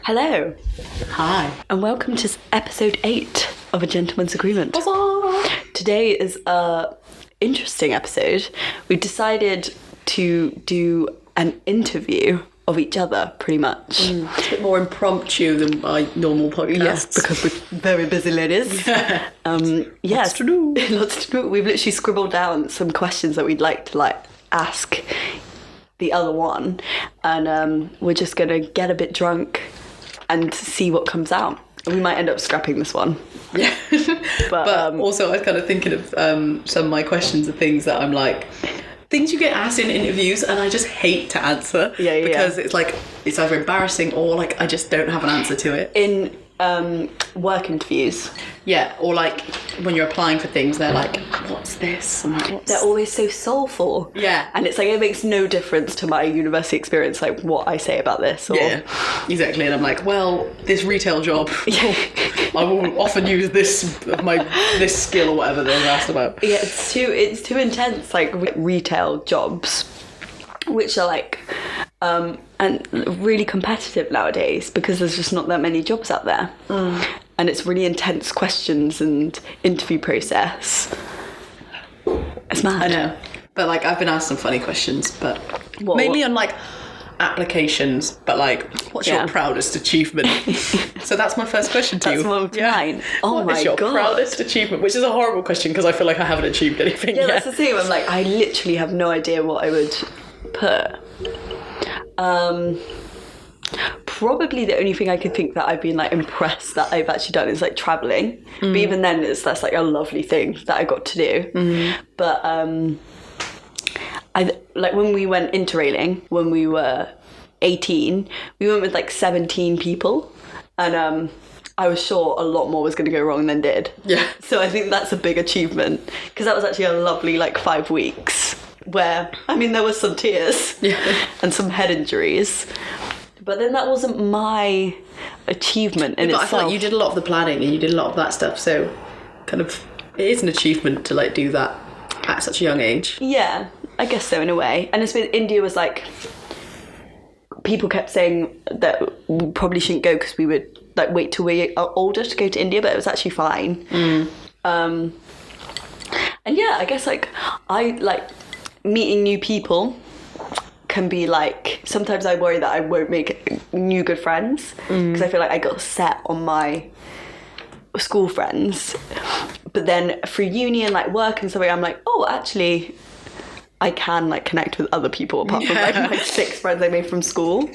Hello. Hi. And welcome to episode 8 of A Gentleman's Agreement. Huzzah! Today is a interesting episode. We've decided to do an interview of each other, pretty much. It's a bit more impromptu than my normal podcasts. Yes, because we're very busy ladies. Yes. Lots to do. Lots to do. We've literally scribbled down some questions that we'd like to ask the other one, and we're just gonna get a bit drunk and see what comes out. We might end up scrapping this one. Yeah. but also I was kind of thinking of some of my questions are things that I'm like, things you get asked in interviews and I just hate to answer. Yeah. Because it's like, it's either embarrassing or like I just don't have an answer to it. In work interviews. Yeah, or like when you're applying for things, they're like, what's this? I'm like, They're always so soulful. Yeah. And it's like, it makes no difference to my university experience, like what I say about this. Or... Yeah, exactly. And I'm like, well, this retail job, I will often use this skill or whatever they're asked about. Yeah, it's too intense, like retail jobs, which are like, and really competitive nowadays because there's just not that many jobs out there. And it's really intense questions and interview process. It's mad. I know. But like, I've been asked some funny questions, but What? mainly on like applications, but like, what's your proudest achievement? So that's my first question to you. That's one of mine. Oh what my is your God. proudest achievement? Which is a horrible question because I feel like I haven't achieved anything Yeah, yet. that's the thing. I'm like, I literally have no idea what I would put. Probably the only thing I could think that I've been like impressed that I've actually done is like traveling. But even then, that's like a lovely thing that I got to do. But I like when we went interrailing when we were 18, we went with like 17 people, and I was sure a lot more was going to go wrong than did. Yeah. So I think that's a big achievement because that was actually a lovely like 5 weeks where, I mean, there was some tears and some head injuries. But then that wasn't my achievement in But itself. I feel like you did a lot of the planning and you did a lot of that stuff, so kind of it is an achievement to like do that at such a young age. Yeah, I guess so in a way. And it's with India was like, people kept saying that we probably shouldn't go because we would like wait till we are older to go to India, but it was actually fine. And yeah, I guess like I like meeting new people can be like, sometimes I worry that I won't make new good friends because I feel like I got set on my school friends, but then through uni and like work and stuff, I'm like, oh, actually I can like connect with other people apart from like my 6 friends I made from school.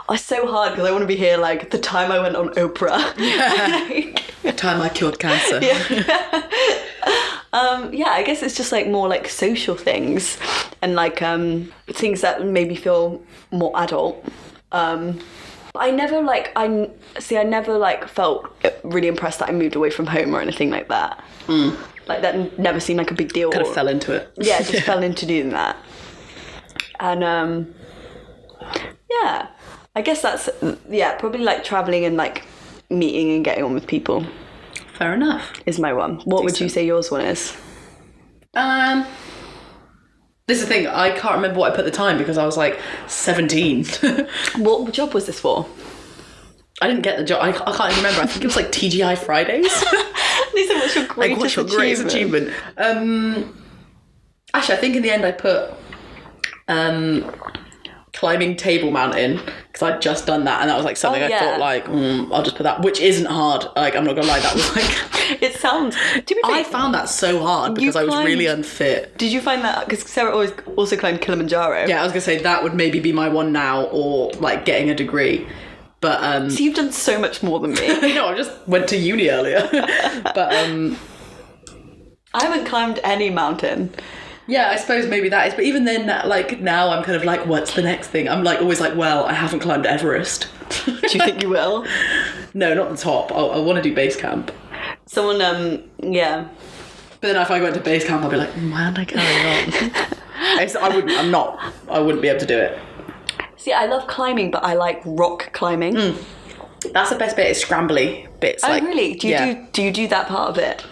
It's so hard because I want to be here like the time I went on Oprah. The time I cured cancer. Yeah, I guess it's just like more like social things and like things that made me feel more adult. I never felt really impressed that I moved away from home or anything like that. Like that never seemed like a big deal. Kind of fell into it. Yeah, just fell into doing that. And yeah, I guess that's probably like traveling and like meeting and getting on with people. Fair enough. Is my one. What would you say yours one is? This is the thing, I can't remember what I put the time because I was like 17. What job was this for? I didn't get the job. I can't even remember. I think it was like TGI Fridays. Lisa, what's your greatest achievement? Actually, I think in the end I put climbing Table Mountain because I'd just done that and that was like something I thought like I'll just put that, which isn't hard, like I'm not gonna lie, that was like it sounds, to be fair, I found that so hard because I was really unfit. Did you find that because Sarah always also climbed Kilimanjaro? Yeah, I was gonna say that would maybe be my one now, or like getting a degree, but so you've done so much more than me. I know, I just went to uni earlier. But I haven't climbed any mountain. Yeah, I suppose maybe that is. But even then, like now, I'm kind of like, what's the next thing? I'm like always like, well, I haven't climbed Everest. Do you think you will? No, not the top. I want to do base camp. Someone, yeah. But then if I went to base camp, I'd be like, why did I carry on? I wouldn't be able to do it. See, I love climbing, but I like rock climbing. That's the best bit, is scrambly bits. Oh, really? Do you do that part of it?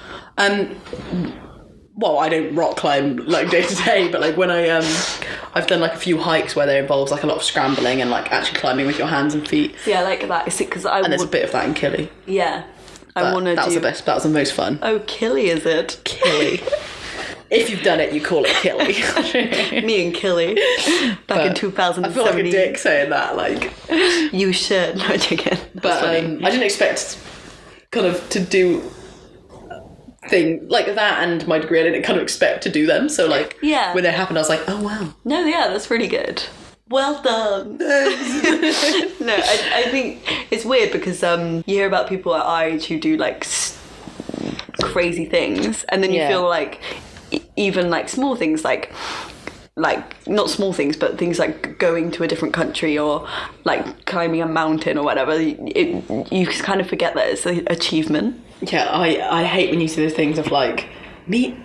well, I don't rock climb like day to day, but like when I've done like a few hikes where there involves like a lot of scrambling and like actually climbing with your hands and feet. So yeah, I like that. Because and there's a bit of that in Killy. Yeah, I want to do. That was the best. That was the most fun. Oh, Killy, is it? Killy. If you've done it, you call it Killy. Me and Killy back in 2017. I feel like a dick saying that. Like you should. No, joking. But I didn't expect kind of to do thing like that, and my degree I didn't kind of expect to do them. So like when they happened, I was like, oh wow. No, yeah, that's really good. Well done. No, I think it's weird because you hear about people at our age who do like crazy things, and then you feel like even like small things like not small things but things like going to a different country or like climbing a mountain or whatever, you kind of forget that it's an achievement. I hate when you see those things of like meet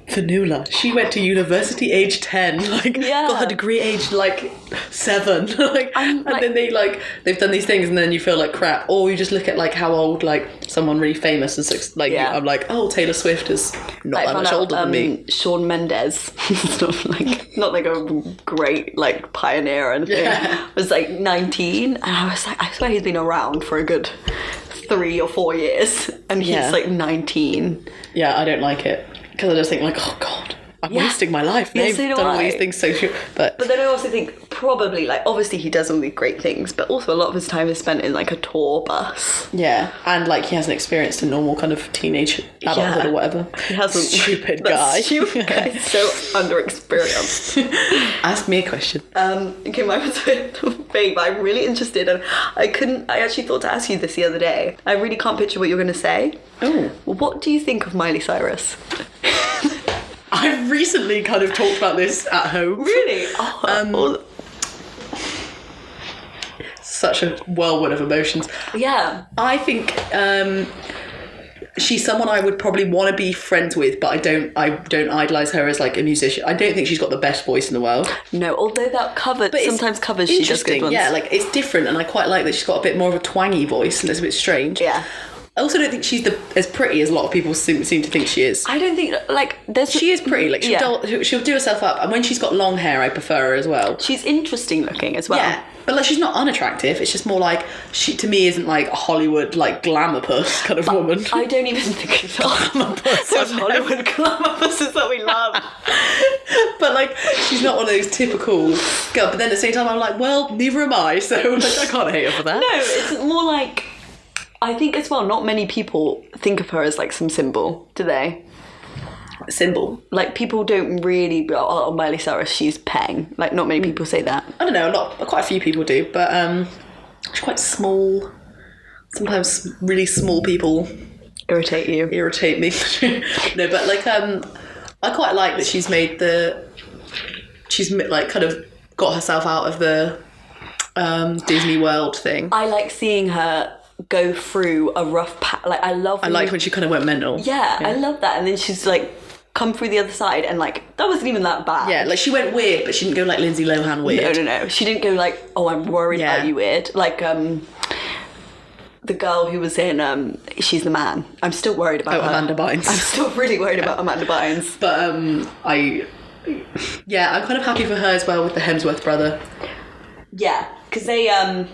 Fanula. She went to university age 10, like got her degree age like 7, like, and then they've done these things, and then you feel like crap. Or you just look at like how old like someone really famous and like I'm like, oh, Taylor Swift is not that much older than me. Shawn Mendes, not like a great like pioneer or anything. Was like 19, and I was like, I swear he's been around for a good 3 or 4 years, and he's like 19. I don't like it. Because I just think like, oh God, I'm wasting my life. They've done all these things so sure. But then I also think probably like obviously he does all these great things, but also a lot of his time is spent in like a tour bus. Yeah, and like he hasn't experienced a normal kind of teenage adulthood or whatever. He hasn't. Stupid guy. Stupid guy. So underexperienced. Ask me a question. Okay, mine was with babe. I'm really interested, and I actually thought to ask you this the other day. I really can't picture what you're going to say. Oh. Well, what do you think of Miley Cyrus? I've recently kind of talked about this at home. Really? Such a whirlwind of emotions. Yeah. I think she's someone I would probably want to be friends with, but I don't idolise her as like a musician. I don't think she's got the best voice in the world. No, although that cover, sometimes covers she does good ones. Yeah, like it's different, and I quite like that she's got a bit more of a twangy voice, and it's a bit strange. Yeah. I also don't think she's as pretty as a lot of people seem to think she is. I don't think, like, she is pretty. Like, she'll do herself up. And when she's got long hair, I prefer her as well. She's interesting looking as well. Yeah. But, like, she's not unattractive. It's just more like, she, to me, isn't, like, a Hollywood, like, glamour puss kind of woman. I don't even think it's glamour puss. Those Hollywood glamour pusses that we love. But, like, she's not one of those typical girl. But then at the same time, I'm like, well, neither am I. So, like, I can't hate her for that. No, it's more like... I think as well, not many people think of her as like some symbol, do they? Symbol? Like people don't really be like, oh, Miley Cyrus, she's peng. Like not many people say that. I don't know, quite a few people do, but she's quite small. Sometimes really small people irritate me. No, but like I quite like that she's like kind of got herself out of the Disney World thing. I like seeing her go through a rough patch. Like I liked when she kind of went mental. Yeah, I love that. And then she's like come through the other side, and like that wasn't even that bad. Yeah, like she went weird, but she didn't go like Lindsay Lohan weird. No. She didn't go like, oh, I'm worried about you weird. Like the girl who was in She's the Man. I'm still worried about her. Amanda Bynes. I'm still really worried about Amanda Bynes. But I'm kind of happy for her as well with the Hemsworth brother. Yeah, because I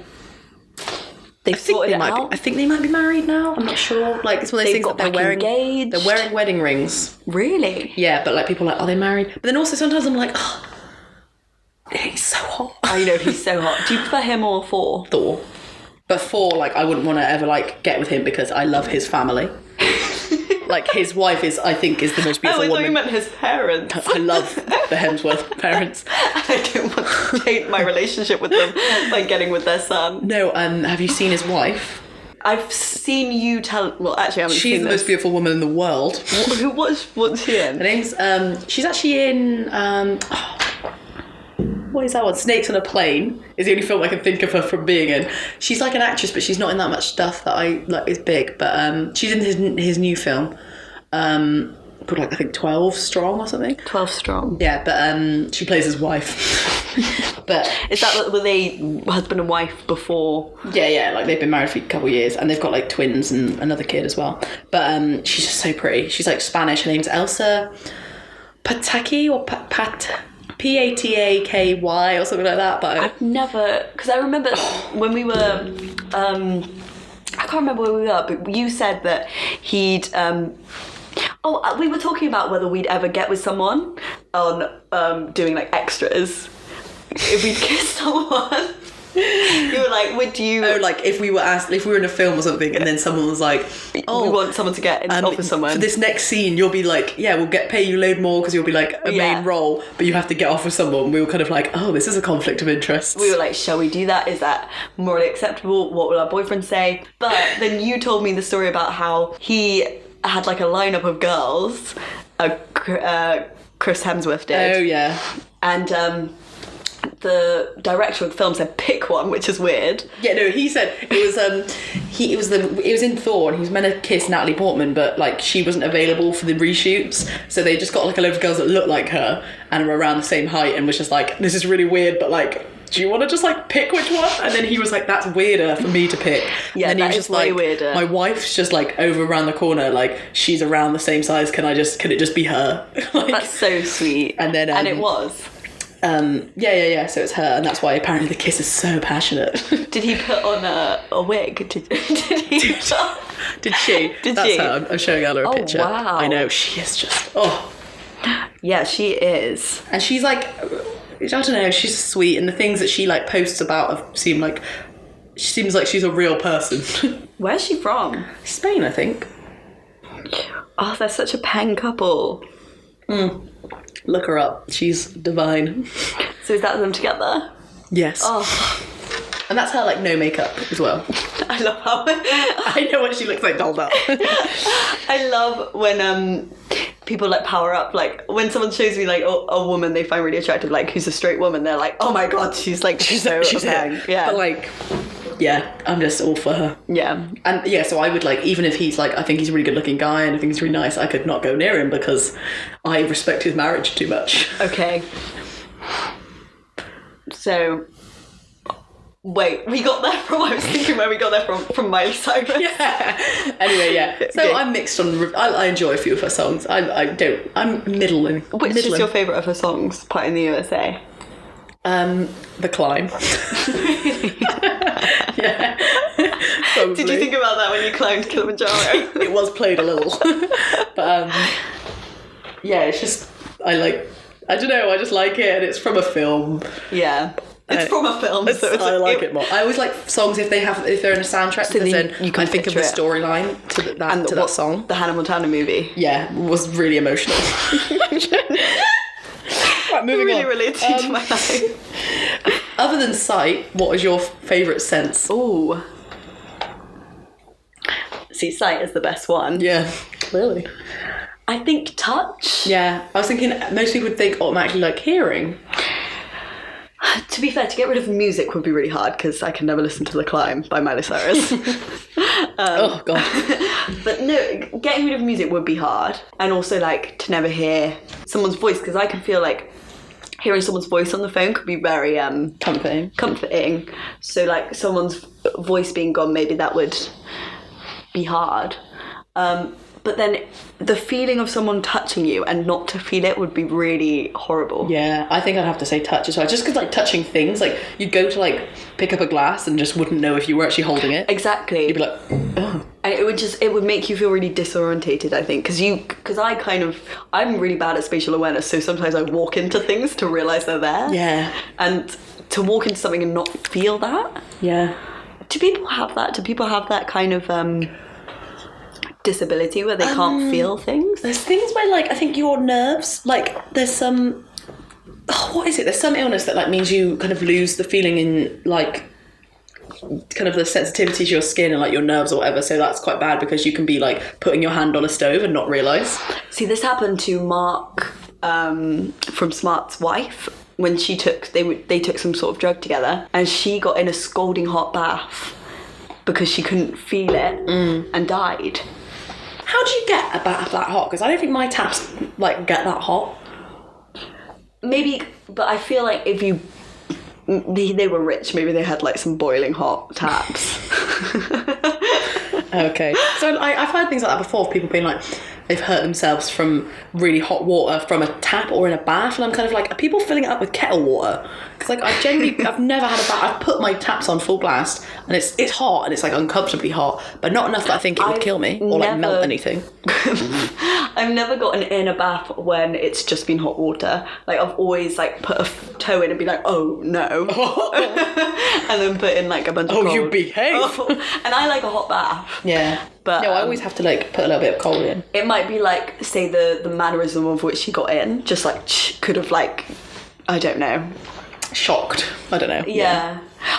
think they might be married now. I'm not sure. Like it's one of those things that they're wearing. Engaged. They're wearing wedding rings. Really? Yeah, but like people are like, are they married? But then also sometimes I'm like, oh, he's so hot. I know he's so hot. Do you prefer him or Thor? Thor. But Thor, like I wouldn't want to ever like get with him because I love his family. Like his wife I think is the most beautiful woman. I thought you meant his parents. I love the Hemsworth parents. I don't want to taint my relationship with them by getting with their son. No, have you seen his wife? I've seen you tell... Well, actually, I haven't seen She's the most beautiful woman in the world. What's she in? Her name's... she's actually in... what is that one? Snakes on a Plane is the only film I can think of her from being in. She's like an actress, but she's not in that much stuff that I like is big. But she's in his new film put like I think 12 strong or something. 12 strong. Yeah, but she plays his wife. But is that were they husband and wife before? Yeah, like they've been married for a couple of years, and they've got like twins and another kid as well. But she's just so pretty. She's like Spanish. Her name's Elsa Pataki or Pataky or something like that. But I've never, because I remember when we were I can't remember where we were, but you said that he'd we were talking about whether we'd ever get with someone on doing like extras if we'd kiss someone. You were like, would you... Oh, like if we were in a film or something and then someone was like, we want someone to get off with someone. For this next scene, you'll be like, yeah, we'll pay you a load more because you'll be like a main role, but you have to get off with someone. We were kind of like, oh, this is a conflict of interest. We were like, shall we do that? Is that morally acceptable? What will our boyfriend say? But then you told me the story about how he had like a lineup of girls, Chris Hemsworth did. Oh, yeah. And... the director of the film said pick one, which is weird. Yeah, no, he said it was in Thor, and he was meant to kiss Natalie Portman, but like she wasn't available for the reshoots, so they just got like a load of girls that looked like her and were around the same height, and was just like, this is really weird, but like, do you want to just like pick which one? And then he was like, that's weirder for me to pick. Yeah, and that he was is just way like, weirder. My wife's just like over around the corner, like she's around the same size. Can it just be her? Like, that's so sweet. And then and it was. Yeah. So it's her, and that's why apparently the kiss is so passionate. Did he put on a wig? Did she? That's her. I'm showing her a picture. Wow. I know, she is just Yeah, she is. And she's like, I don't know, she's sweet, and the things that she like posts about seems like she's a real person. Where's she from? Spain, I think. Oh, they're such a pen couple. Look her up. She's divine. So is that them together? Yes. Oh. And that's her like no makeup as well. I love how I know what she looks like dolled up. I love when people like power up, like when someone shows me like a woman they find really attractive, like who's a straight woman, they're like, oh my god, she's so it. Yeah. But like, yeah, I'm just all for her. Yeah. And yeah, so I would like, even if he's like, I think he's a really good looking guy and I think he's really nice, I could not go near him because I respect his marriage too much. Okay. So, wait, we got there from, I was thinking where we got there from Miley Cyrus. Yeah. Anyway, yeah. So okay. I'm mixed on, I enjoy a few of her songs. I'm middling. Which is your favourite of her songs, Part in the USA? The Climb. Yeah. Probably. Did you think about that when you climbed Kilimanjaro? It was played a little. But yeah, it's just, I don't know, I just like it, and it's from a film. Yeah. It's from a film, so I like it more. I always like songs if they're in a soundtrack, so because then you can think of the storyline to that song. The Hannah Montana movie. Yeah, was really emotional. Right, moving really on. related to my life. Other than sight, what is your favourite sense? Ooh. See, sight is the best one. Yeah, clearly. I think touch. Yeah, I was thinking most people would think automatically like hearing. To be fair, to get rid of music would be really hard because I can never listen to The Climb by Miley Cyrus. Oh, God. But no, getting rid of music would be hard. And also, like, to never hear someone's voice, because I can feel like hearing someone's voice on the phone could be very comforting. So, like, someone's voice being gone, maybe that would be hard. But then the feeling of someone touching you and not to feel it would be really horrible. Yeah, I think I'd have to say touch as well. Just because, like, touching things, like, you'd go to, like, pick up a glass and just wouldn't know if you were actually holding it. Exactly. You'd be like, oh. And it would make you feel really disorientated, I think. Because I'm really bad at spatial awareness, so sometimes I walk into things to realise they're there. Yeah. And to walk into something and not feel that. Yeah. Do people have that? Do people have that kind of disability where they can't feel things? There's things where, like, I think your nerves, like, there's some, what is it? There's some illness that, like, means you kind of lose the feeling in, like, kind of the sensitivity to your skin and, like, your nerves or whatever. So that's quite bad because you can be, like, putting your hand on a stove and not realise. See, this happened to Mark from Smart's wife when they took some sort of drug together, and she got in a scalding hot bath because she couldn't feel it and died. How do you get a bath that hot? Because I don't think my taps like get that hot. Maybe, but I feel like if you... They were rich, maybe they had like some boiling hot taps. Okay. So I've heard things like that before of people being like, they've hurt themselves from really hot water from a tap or in a bath, and I'm kind of like, are people filling it up with kettle water? Because like I've never had a bath. I've put my taps on full blast, and it's hot and it's like uncomfortably hot, but not enough that I think it would kill me or like melt anything. I've never gotten in a bath when it's just been hot water. Like I've always like put a toe in and be like, oh no, and then put in like a bunch of cold. You behave. And I like a hot bath. Yeah. But no, I always have to like put a little bit of cold in. It might be like, say the mannerism of which she got in, just like could have like, I don't know, shocked. I don't know. Yeah.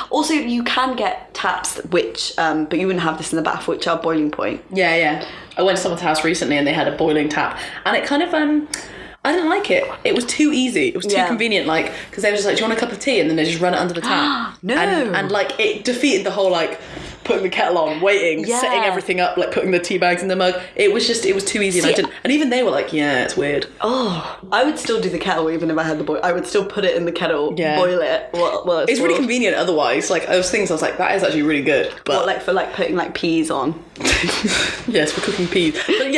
Also, you can get taps which, but you wouldn't have this in the bath, which are boiling point. Yeah. I went to someone's house recently and they had a boiling tap, and it kind of I didn't like it. It was too easy. It was too convenient, like, because they were just like, do you want a cup of tea? And then they just run it under the tap. No. And like, it defeated the whole, like, putting the kettle on, waiting, setting everything up, like putting the tea bags in the mug. It was too easy. And I didn't. And even they were like, yeah, it's weird. Oh, I would still do the kettle even if I had the boil. I would still put it in the kettle, boil it. Well, it's really convenient otherwise. Like, those things, I was like, that is actually really good. But what, like for like putting like peas on? Yes, for cooking peas. But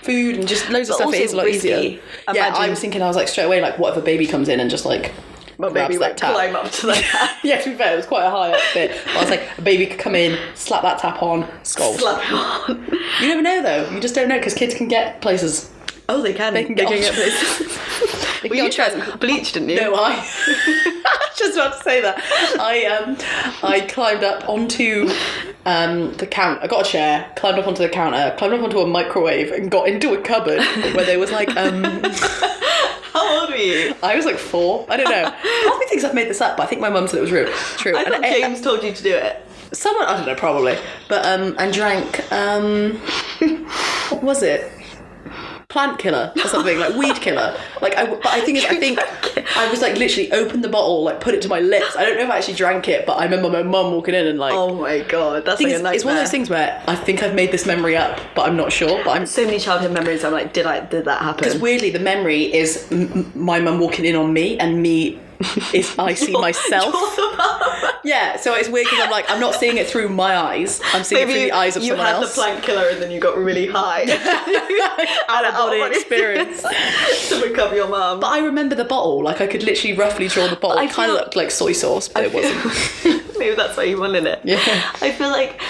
food and just loads of stuff. It is a lot easier. I was thinking, I was like, straight away, like, what if a baby comes in and just like baby like climb up to the tap? Yeah, to be fair, it was quite a high up bit. But I was like, a baby could come in, slap that tap on, scold. Slap it on. You never know though. You just don't know, because kids can get places. Oh, they can. They can get places. Well, you tried bleach, didn't you? No, I was just about to say that. I climbed up onto the counter. I got a chair, climbed up onto the counter, climbed up onto a microwave, and got into a cupboard where there was like How old were you? I was like 4. I don't know. Half of me thinks I've made this up, but I think my mum said it was true. I thought James told you to do it. Someone, I don't know, probably. But and drank what was it? Plant killer or something, like weed killer. Like, I think I was like literally opened the bottle, like put it to my lips. I don't know if I actually drank it, but I remember my mum walking in and like, oh my god, that's like a nightmare. It's one of those things where I think I've made this memory up, but I'm not sure. But I'm so many childhood memories. I'm like, did that happen? Because weirdly, the memory is my mum walking in on me, and me is I see myself. Yeah, so it's weird because I'm like, I'm not seeing it through my eyes. I'm seeing it through the eyes of someone else. You had the plant killer and then you got really high. Out of body experience to become your mum. But I remember the bottle. Like, I could literally roughly draw the bottle. It kind of looked like soy sauce, but it wasn't. Maybe that's why you wanted it. Yeah. I feel like,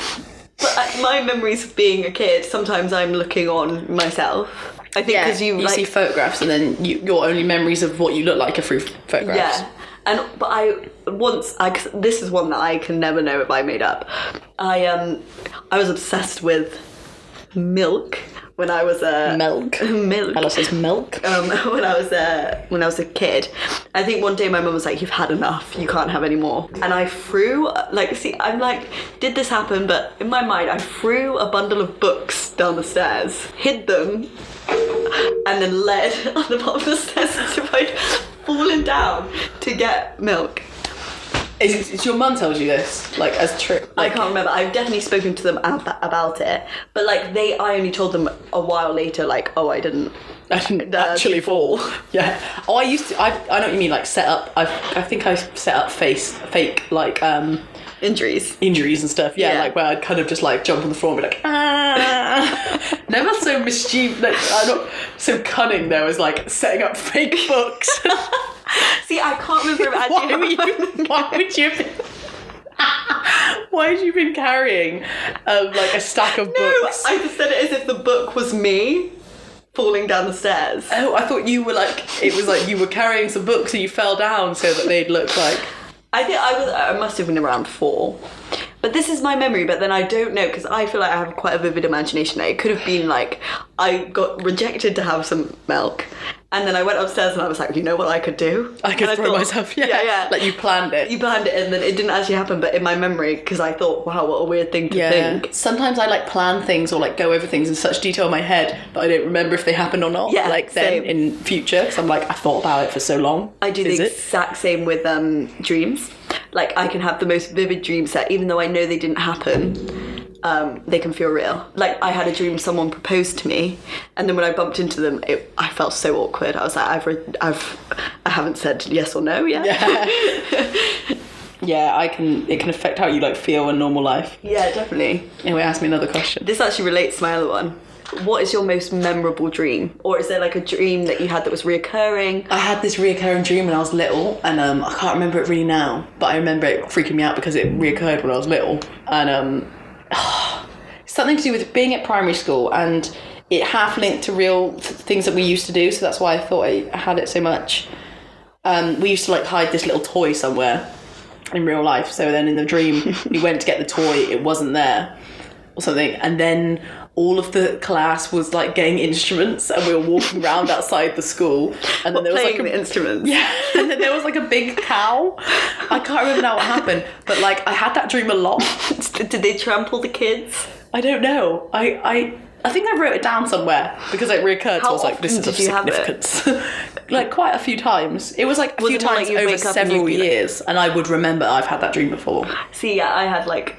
but my memories of being a kid, sometimes I'm looking on myself. I think because you like, see photographs, and then your only memories of what you look like are through photographs. Yeah, but this is one that I can never know if I made up. I was obsessed with milk when I was a milk. Ella says milk. When I was a kid, I think one day my mum was like, "You've had enough. You can't have any more." And I threw I'm like, did this happen? But in my mind, I threw a bundle of books down the stairs, hid them, and then led on the bottom of the stairs as if I'd fallen down to get milk. Is your mum tells you this, like, as true? Like, I can't remember. I've definitely spoken to them about it, but like I only told them a while later, like, oh, I didn't actually fall. Yeah. Oh, I used to. I know what you mean. Like, set up. I think I set up fake like injuries and stuff. Yeah, like where I'd kind of just like jump on the floor and be like, ah. Never so mischievous. Like, I'm not so cunning though as like setting up fake books. See, I can't remember if actually. Why had you been carrying like a stack of books? I just said it as if the book was me falling down the stairs. Oh, I thought you were like, it was like you were carrying some books and you fell down so that they'd look like. I think I must have been around 4. But this is my memory, but then I don't know, because I feel like I have quite a vivid imagination. It could have been like, I got rejected to have some milk, and then I went upstairs and I was like, you know what I could do? I could throw myself, yeah. Like, you planned it. You planned it, and then it didn't actually happen, but in my memory, because I thought, wow, what a weird thing to think. Sometimes I like plan things or like go over things in such detail in my head that I don't remember if they happened or not. Yeah, like then in future, because I'm like, I thought about it for so long. I do the exact same with dreams. Like, I can have the most vivid dream set, even though I know they didn't happen. they can feel real. Like, I had a dream someone proposed to me, and then when I bumped into them, I felt so awkward. I was like, I haven't said yes or no yet. Yeah. Yeah, it can affect how you like feel in normal life. Yeah, definitely. Anyway, ask me another question. This actually relates to my other one. What is your most memorable dream? Or is there like a dream that you had that was reoccurring? I had this reoccurring dream when I was little, and I can't remember it really now, but I remember it freaking me out because it reoccurred when I was little. And something to do with being at primary school, and it half linked to real things that we used to do, so that's why I thought I had it so much. We used to like hide this little toy somewhere in real life, so then in the dream we went to get the toy, it wasn't there or something, and then all of the class was like getting instruments, and we were walking around outside the school, and then there was playing like the instruments. Yeah, and then there was like a big cow. I can't remember now what happened, but like I had that dream a lot. Did they trample the kids? I don't know. I think I wrote it down somewhere because it reoccurred. So I was like, this is of significance. Like quite a few times. It was like a few times over several years, and I would remember I've had that dream before. See, yeah, I had like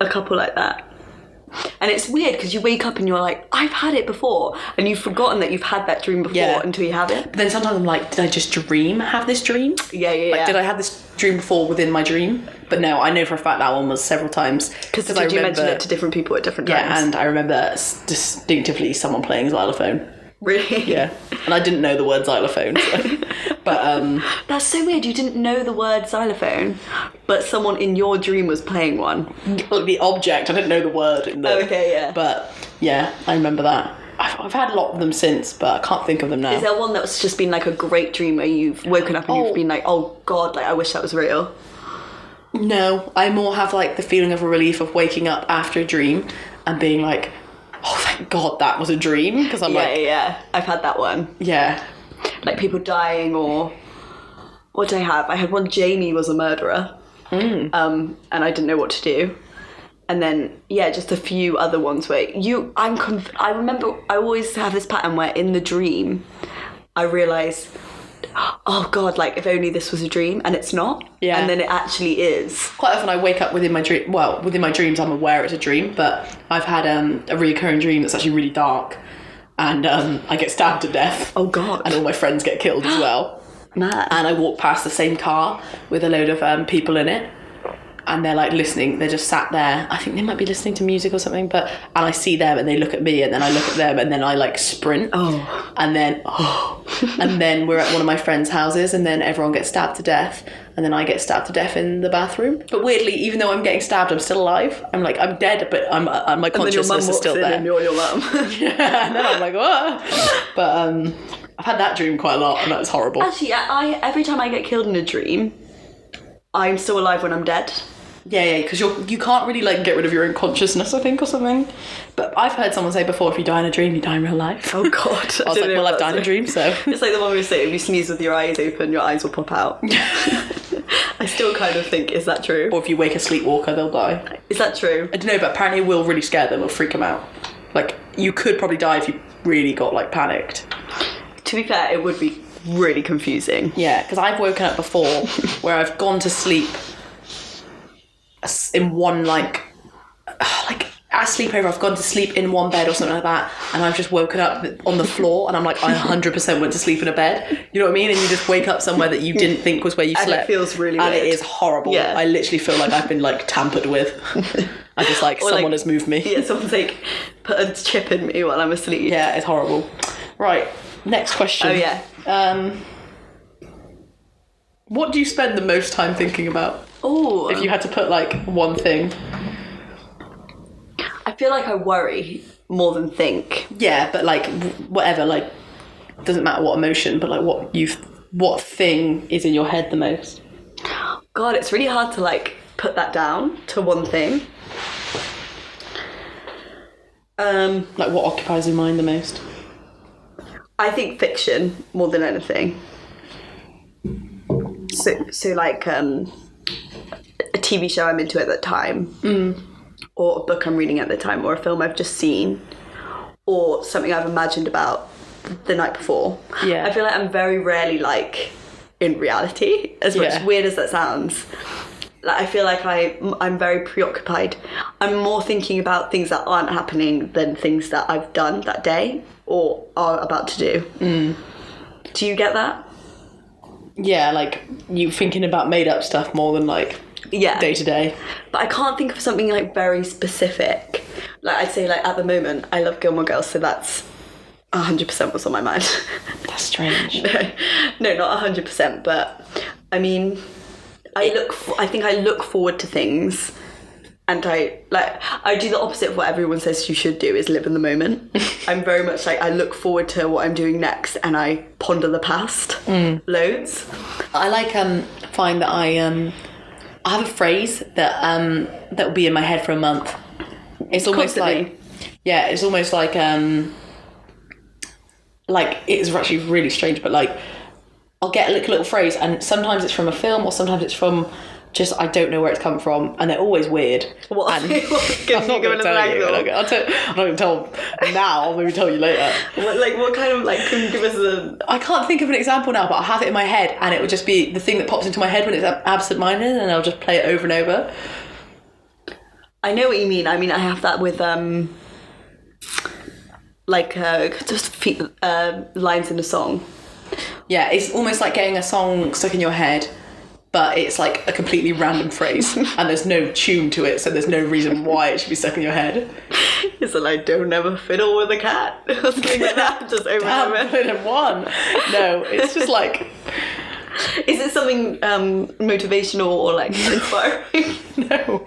a couple like that. And it's weird because you wake up and you're like, I've had it before, and you've forgotten that you've had that dream before until you have it. But then sometimes I'm like, did I just have this dream? Yeah. Did I have this dream before within my dream? But no, I know for a fact that one was several times. Because you mentioned it to different people at different times? Yeah, and I remember distinctively someone playing xylophone. Really? Yeah. And I didn't know the word xylophone. So. But that's so weird. You didn't know the word xylophone, but someone in your dream was playing one. The object. I didn't know the word. Okay, yeah. But yeah, I remember that. I've had a lot of them since, but I can't think of them now. Is there one that's just been like a great dream where you've woken up and you've been like, oh God, like I wish that was real? No, I more have like the feeling of a relief of waking up after a dream and being like, oh thank God that was a dream, because I'm yeah, I've had that one. Yeah. Like people dying, or what did I have? I had one, Jamie was a murderer. And I didn't know what to do. And then, yeah, just a few other ones where I remember I always have this pattern where in the dream, I realise, oh God, like if only this was a dream, and it's not. Yeah. And then it actually is. Quite often I wake up within my dream, well, within my dreams I'm aware it's a dream, but I've had a recurring dream that's actually really dark, and I get stabbed to death. Oh God. And all my friends get killed as well. Man. And I walk past the same car with a load of people in it, and they're like listening, they're just sat there. I think they might be listening to music or something, and I see them and they look at me, and then I look at them, and then I like sprint. And then we're at one of my friends' houses, and then everyone gets stabbed to death, and then I get stabbed to death in the bathroom. But weirdly, even though I'm getting stabbed, I'm still alive. I'm dead, but my consciousness is still there. And you're your mum. Yeah, and then I'm like, what? But I've had that dream quite a lot, and that's horrible. Actually, every time I get killed in a dream, I'm still alive when I'm dead. Yeah, because you can't really like get rid of your own consciousness, I think, or something. But I've heard someone say before, if you die in a dream, you die in real life. Oh God! I was like, well, I've died in a dream, so it's like the one we say: if you sneeze with your eyes open, your eyes will pop out. I still kind of think, is that true? Or if you wake a sleepwalker, they'll die. Is that true? I don't know, but apparently it will really scare them or freak them out. Like you could probably die if you really got like panicked. To be fair, it would be really confusing. Yeah, because I've woken up before where I've gone to sleep in one like at a sleepover, I've gone to sleep in one bed or something like that, and I've just woken up on the floor, and I'm like, I 100% went to sleep in a bed. You know what I mean? And you just wake up somewhere that you didn't think was where you slept. And it feels really weird. And it is horrible. Yeah. I literally feel like I've been like tampered with. I just like someone has moved me. Yeah, someone's like put a chip in me while I'm asleep. Yeah, it's horrible. Right, next question. Oh yeah. What do you spend the most time thinking about? Oh. If you had to put like one thing. I feel like I worry more than think. Yeah, but like whatever, like doesn't matter what emotion, but like what thing is in your head the most? God, it's really hard to like put that down to one thing. Like what occupies your mind the most? I think fiction more than anything. So like a TV show I'm into at that time, or a book I'm reading at the time, or a film I've just seen, or something I've imagined about the night before. Yeah. I feel like I'm very rarely like in reality, as much weird as that sounds. I feel like I'm very preoccupied. I'm more thinking about things that aren't happening than things that I've done that day or are about to do. Do you get that? Yeah, like you thinking about made up stuff more than like day to day. But I can't think of something like very specific. Like I'd say like at the moment I love Gilmore Girls, so that's 100% what's on my mind. That's strange. No, not 100%, but I mean I think I look forward to things, and I do the opposite of what everyone says you should do, is live in the moment. I'm very much like I look forward to what I'm doing next, and I ponder the past loads. I like find that I have a phrase that will be in my head for a month. It's almost Constantly. it's almost like it's actually really strange, but like I'll get a little phrase, and sometimes it's from a film, or sometimes it's from just I don't know where it's come from, and they're always weird. What? And I'm not going to tell you. I'm not going to tell now. I'll maybe tell you later. What kind of can you give us a? I can't think of an example now, but I'll have it in my head, and it would just be the thing that pops into my head when it's absent-minded, and I'll just play it over and over. I know what you mean. I mean, I have that with lines in a song. Yeah, it's almost like getting a song stuck in your head, but it's like a completely random phrase, and there's no tune to it, so there's no reason why it should be stuck in your head. It's like, don't ever fiddle with a cat, or something like that, just over and over. Put in one. No, it's just like... Is it something motivational or inspiring? No.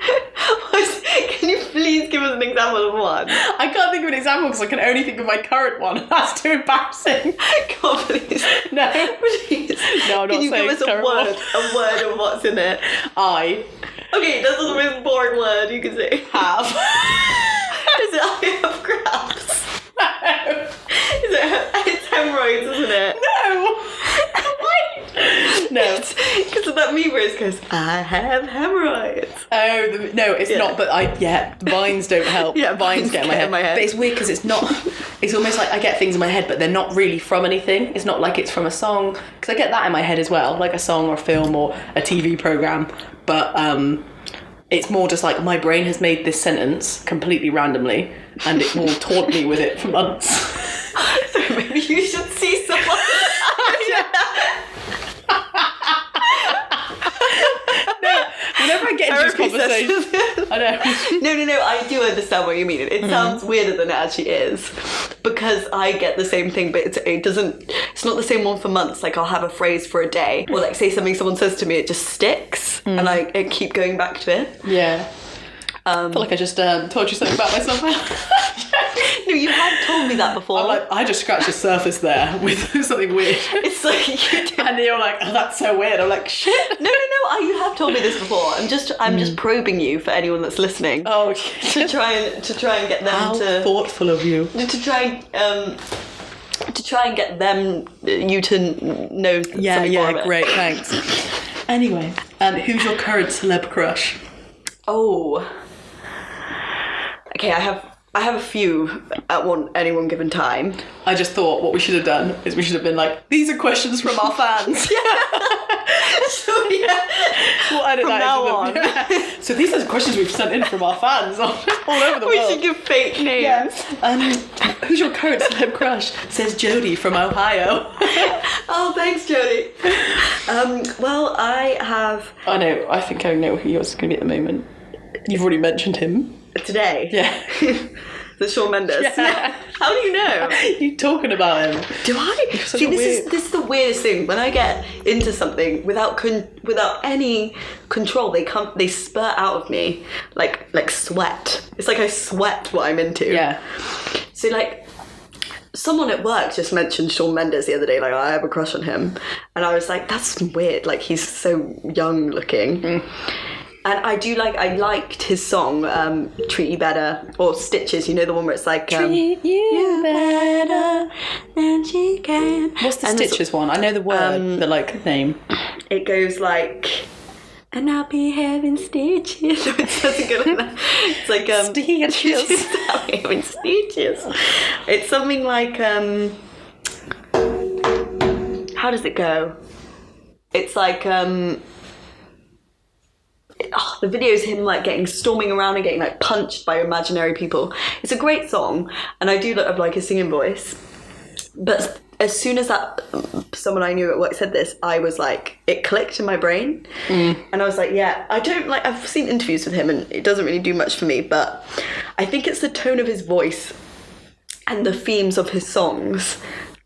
Can you please give us an example of one? I can't think of an example because I can only think of my current one. That's too embarrassing. God, please. No. Please. No, I'm not Can you saying give us a word of what's in it? I. Okay, that's the most boring word you can say. Have. Is it I have crabs? No. It's hemorrhoids, isn't it? No. No. Because of that meme where it goes, I have hemorrhoids. Oh, no, it's not, but vines don't help. Yeah, vines get in my head. But it's weird because it's not, it's almost like I get things in my head, but they're not really from anything. It's not like it's from a song, because I get that in my head as well, like a song or a film or a TV programme. But it's more just like my brain has made this sentence completely randomly, and it will taunt me with it for months. So maybe you should see someone. Whenever I get into this conversation, I know. No, I do understand what you mean. It sounds weirder than it actually is, because I get the same thing, but it's not the same one for months. Like I'll have a phrase for a day, or say something someone says to me, it just sticks, and I keep going back to it. Yeah. I feel like I just told you something about myself. No, you have told me that before. I'm like, I just scratched the surface there with something weird. It's like you do. And you're like, oh, that's so weird. I'm like, shit. No, you have told me this before. I'm just probing you for anyone that's listening. Oh, to try and get them How thoughtful of you. To try and get them you to know something more of it. Great, thanks. Anyway, who's your current celeb crush? Oh. Okay, I have a few at any one given time. I just thought what we should have done is we should have been like, these are questions from our fans. So yeah. We'll edit from that now into on. Yeah. So these are the questions we've sent in from our fans all over the world. We should give fake names. Yeah. Who's your current celeb crush? Says Jodie from Ohio. Oh, thanks, Jodie. Well, I have... I know. I think I know who yours is going to be at the moment. You've already mentioned him. Today? Yeah. The Shawn Mendes. Yeah. How do you know? You talking about him? Do I? See, this is the weirdest thing. When I get into something without any control, they spurt out of me like sweat. It's like I sweat what I'm into. Yeah. So someone at work just mentioned Shawn Mendes the other day. I have a crush on him, and I was like, that's weird. He's so young looking. And I liked his song, Treat You Better, or Stitches, the one where it's like... Treat you better than she can. What's the Stitches one? I know the word, the name. It goes like... And I'll be having stitches. It doesn't go like that. It's like... Stitches. I'll be having stitches. It's something like... How does it go? It's like... the videos of him like getting storming around and getting like punched by imaginary people. It's a great song, and I do love like his singing voice. But as soon as someone I knew at work said this, I was like, it clicked in my brain, and I was like, yeah, I don't like. I've seen interviews with him, and it doesn't really do much for me. But I think it's the tone of his voice and the themes of his songs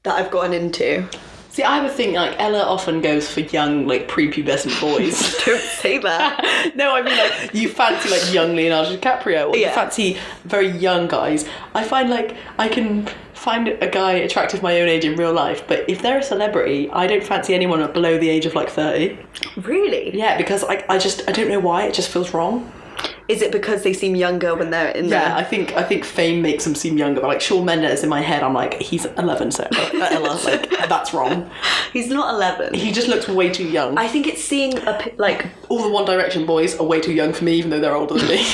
that I've gotten into. See, I would think like Ella often goes for young, like prepubescent boys. Don't say that. No, I mean like you fancy like young Leonardo DiCaprio, or you fancy very young guys. I find like I can find a guy attractive my own age in real life, but if they're a celebrity, I don't fancy anyone below the age of like 30. Really? Yeah, because I don't know why, it just feels wrong. Is it because they seem younger when they're in there? Yeah, I think fame makes them seem younger. But like Shawn Mendes, in my head, I'm like, he's 11, so Ella, like that's wrong. He's not 11. He just looks way too young. I think it's seeing like all the One Direction boys are way too young for me, even though they're older than me.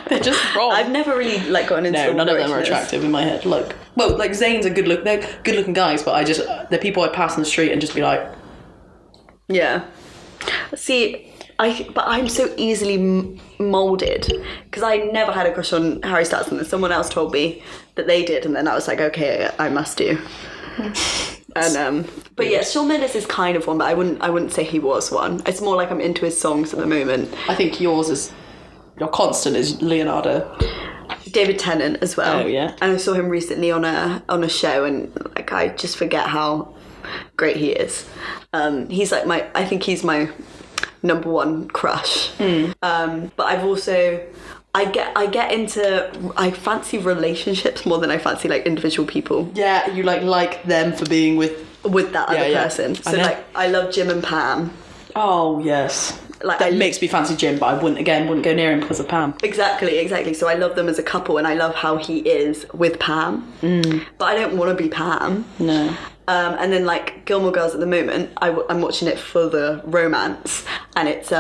They're just wrong. I've never really like gotten into. No, none of them are attractive in my head. Like, well, like Zayn's a they're good looking guys, but they're people I pass on the street and just be like, yeah. See, but I'm so easily molded because I never had a crush on Harry Styles, and then someone else told me that they did, and then I was like, okay, I must do. And but yeah, Shawn Mendes is kind of one, but I wouldn't say he was one. It's more like I'm into his songs at the moment. I think your constant is Leonardo. David Tennant as well. Oh yeah. And I saw him recently on a show, and like I just forget how great he is. He's like I think he's my number one crush. But I've also I fancy relationships more than I fancy like individual people. Yeah, you like them for being with that other person. So like I love Jim and Pam. Oh yes. Like that makes me fancy Jim, but I wouldn't go near him because of Pam. Exactly. So I love them as a couple, and I love how he is with Pam. But I don't want to be Pam. No. And then like Gilmore Girls at the moment, I'm watching it for the romance, and it's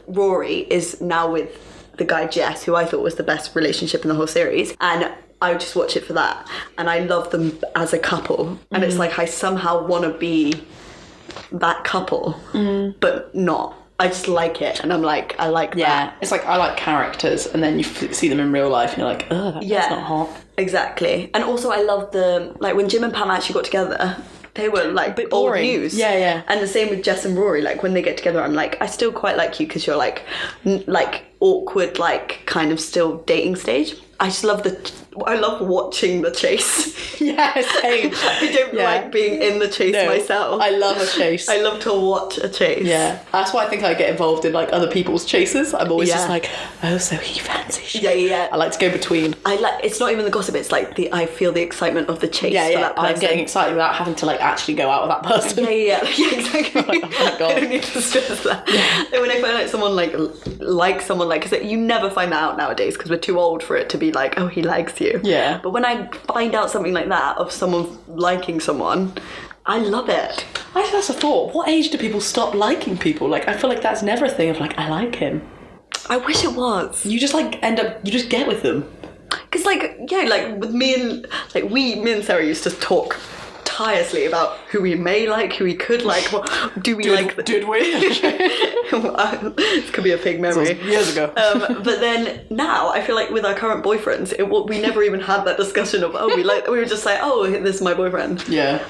Rory is now with the guy Jess, who I thought was the best relationship in the whole series, and I would just watch it for that, and I love them as a couple, and it's like I somehow want to be that couple, but not. I just like it, and I'm like, I like that. Yeah, it's like I like characters, and then you see them in real life, and you're like, oh, that's not hot. Exactly. And also I love like when Jim and Pam actually got together, they were like old news. Yeah. And the same with Jess and Rory. Like when they get together, I'm like, I still quite like you because you're like awkward, like kind of still dating stage. I just love I love watching the chase. Yeah, same. I don't like being in the chase myself. I love a chase. I love to watch a chase. Yeah. That's why I think I get involved in like other people's chases. I'm always just like, oh, so he fancies you. Yeah. I like to go between. It's not even the gossip, it's like I feel the excitement of the chase for that person. I'm getting excited without having to like actually go out with that person. Yeah, exactly. Like, oh my God. I don't need to stress that. Yeah. When I find out someone like someone, because you never find that out nowadays because we're too old for it to be like, oh, he likes you. Yeah. But when I find out something like that of someone liking someone, I love it. That's a thought. What age do people stop liking people? Like, I feel like that's never a thing of like, I like him. I wish it was. You just like you just get with them. Because like with me and Sarah used to talk tirelessly about who we may like, who we could like. What do we like? Did we? This could be a fake memory. Years ago. But then now I feel like with our current boyfriends, we never even had that discussion of we were just like, oh, this is my boyfriend. Yeah.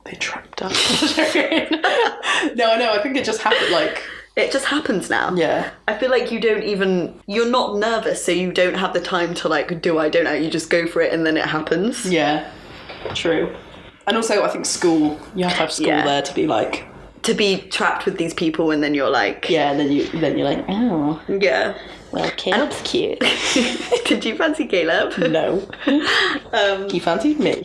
They trapped us. No, I know. I think it just happened. Like it just happens now. Yeah. I feel like you're not nervous, so you don't have the time to like do I don't know. You just go for it and then it happens. Yeah. True. And also, I think school. You have to have school there to be like. To be trapped with these people, and then you're like. Yeah, and then you're like, oh. Yeah. Well, Caleb's cute. Did you fancy Caleb? No. He fancied me.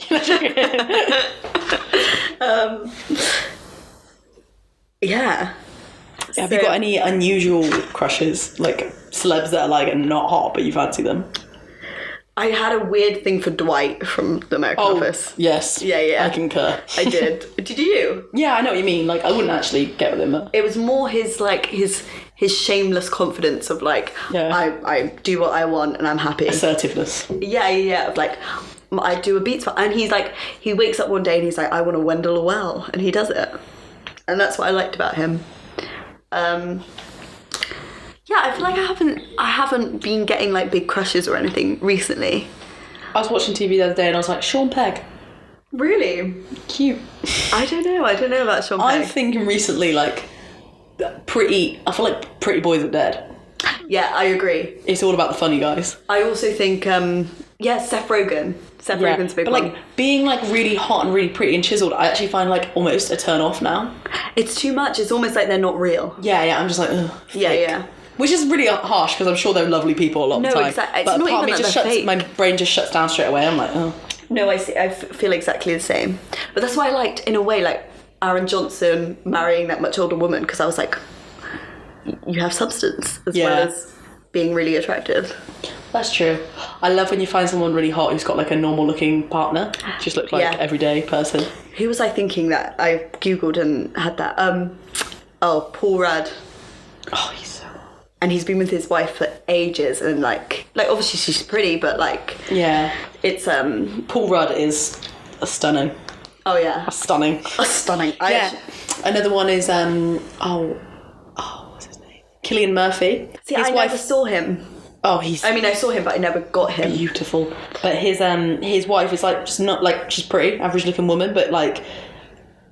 Yeah. Have you got any unusual crushes, like celebs that are like not hot but you fancy them? I had a weird thing for Dwight from The American Office. Yes. Yeah. I concur. I did. Did you? Yeah, I know what you mean. Like, I wouldn't actually get with him. It was more his shameless confidence of like, I do what I want and I'm happy. Assertiveness. Yeah. Of like, I do a beats for, and he's like, he wakes up one day and he's like, I want to Wendell a well, and he does it. And that's what I liked about him. Yeah, I feel like I haven't been getting like big crushes or anything recently. I was watching TV the other day and I was like, Sean Pegg. Really? Cute. I don't know about Sean Pegg. I'm thinking recently, like, I feel like Pretty Boys Are Dead. Yeah, I agree. It's all about the funny guys. I also think, Seth Rogen. Seth Rogen's a big one. But, like, being, like, really hot and really pretty and chiseled, I actually find, like, almost a turn off now. It's too much. It's almost like they're not real. Yeah, I'm just like, ugh. Yeah. Which is really harsh, because I'm sure they're lovely people a lot of the time. No, exactly. But not part even of me that just they're fake. my brain just shuts down straight away. I'm like, oh. No, I feel exactly the same. But that's why I liked, in a way, like, Aaron Johnson marrying that much older woman, because I was like, you have substance as well as being really attractive. That's true. I love when you find someone really hot who's got like a normal looking partner. Just look like everyday person. Who was I thinking that I googled and had that? Paul Rudd. Oh, he's so. And he's been with his wife for ages, and like obviously she's pretty, but like it's Paul Rudd is stunning. Oh yeah, stunning. Another one is what's his name? Cillian Murphy. See, I never saw him. Oh, I saw him, but I never got him. Beautiful. But his wife is like just not like, she's pretty, average looking woman, but like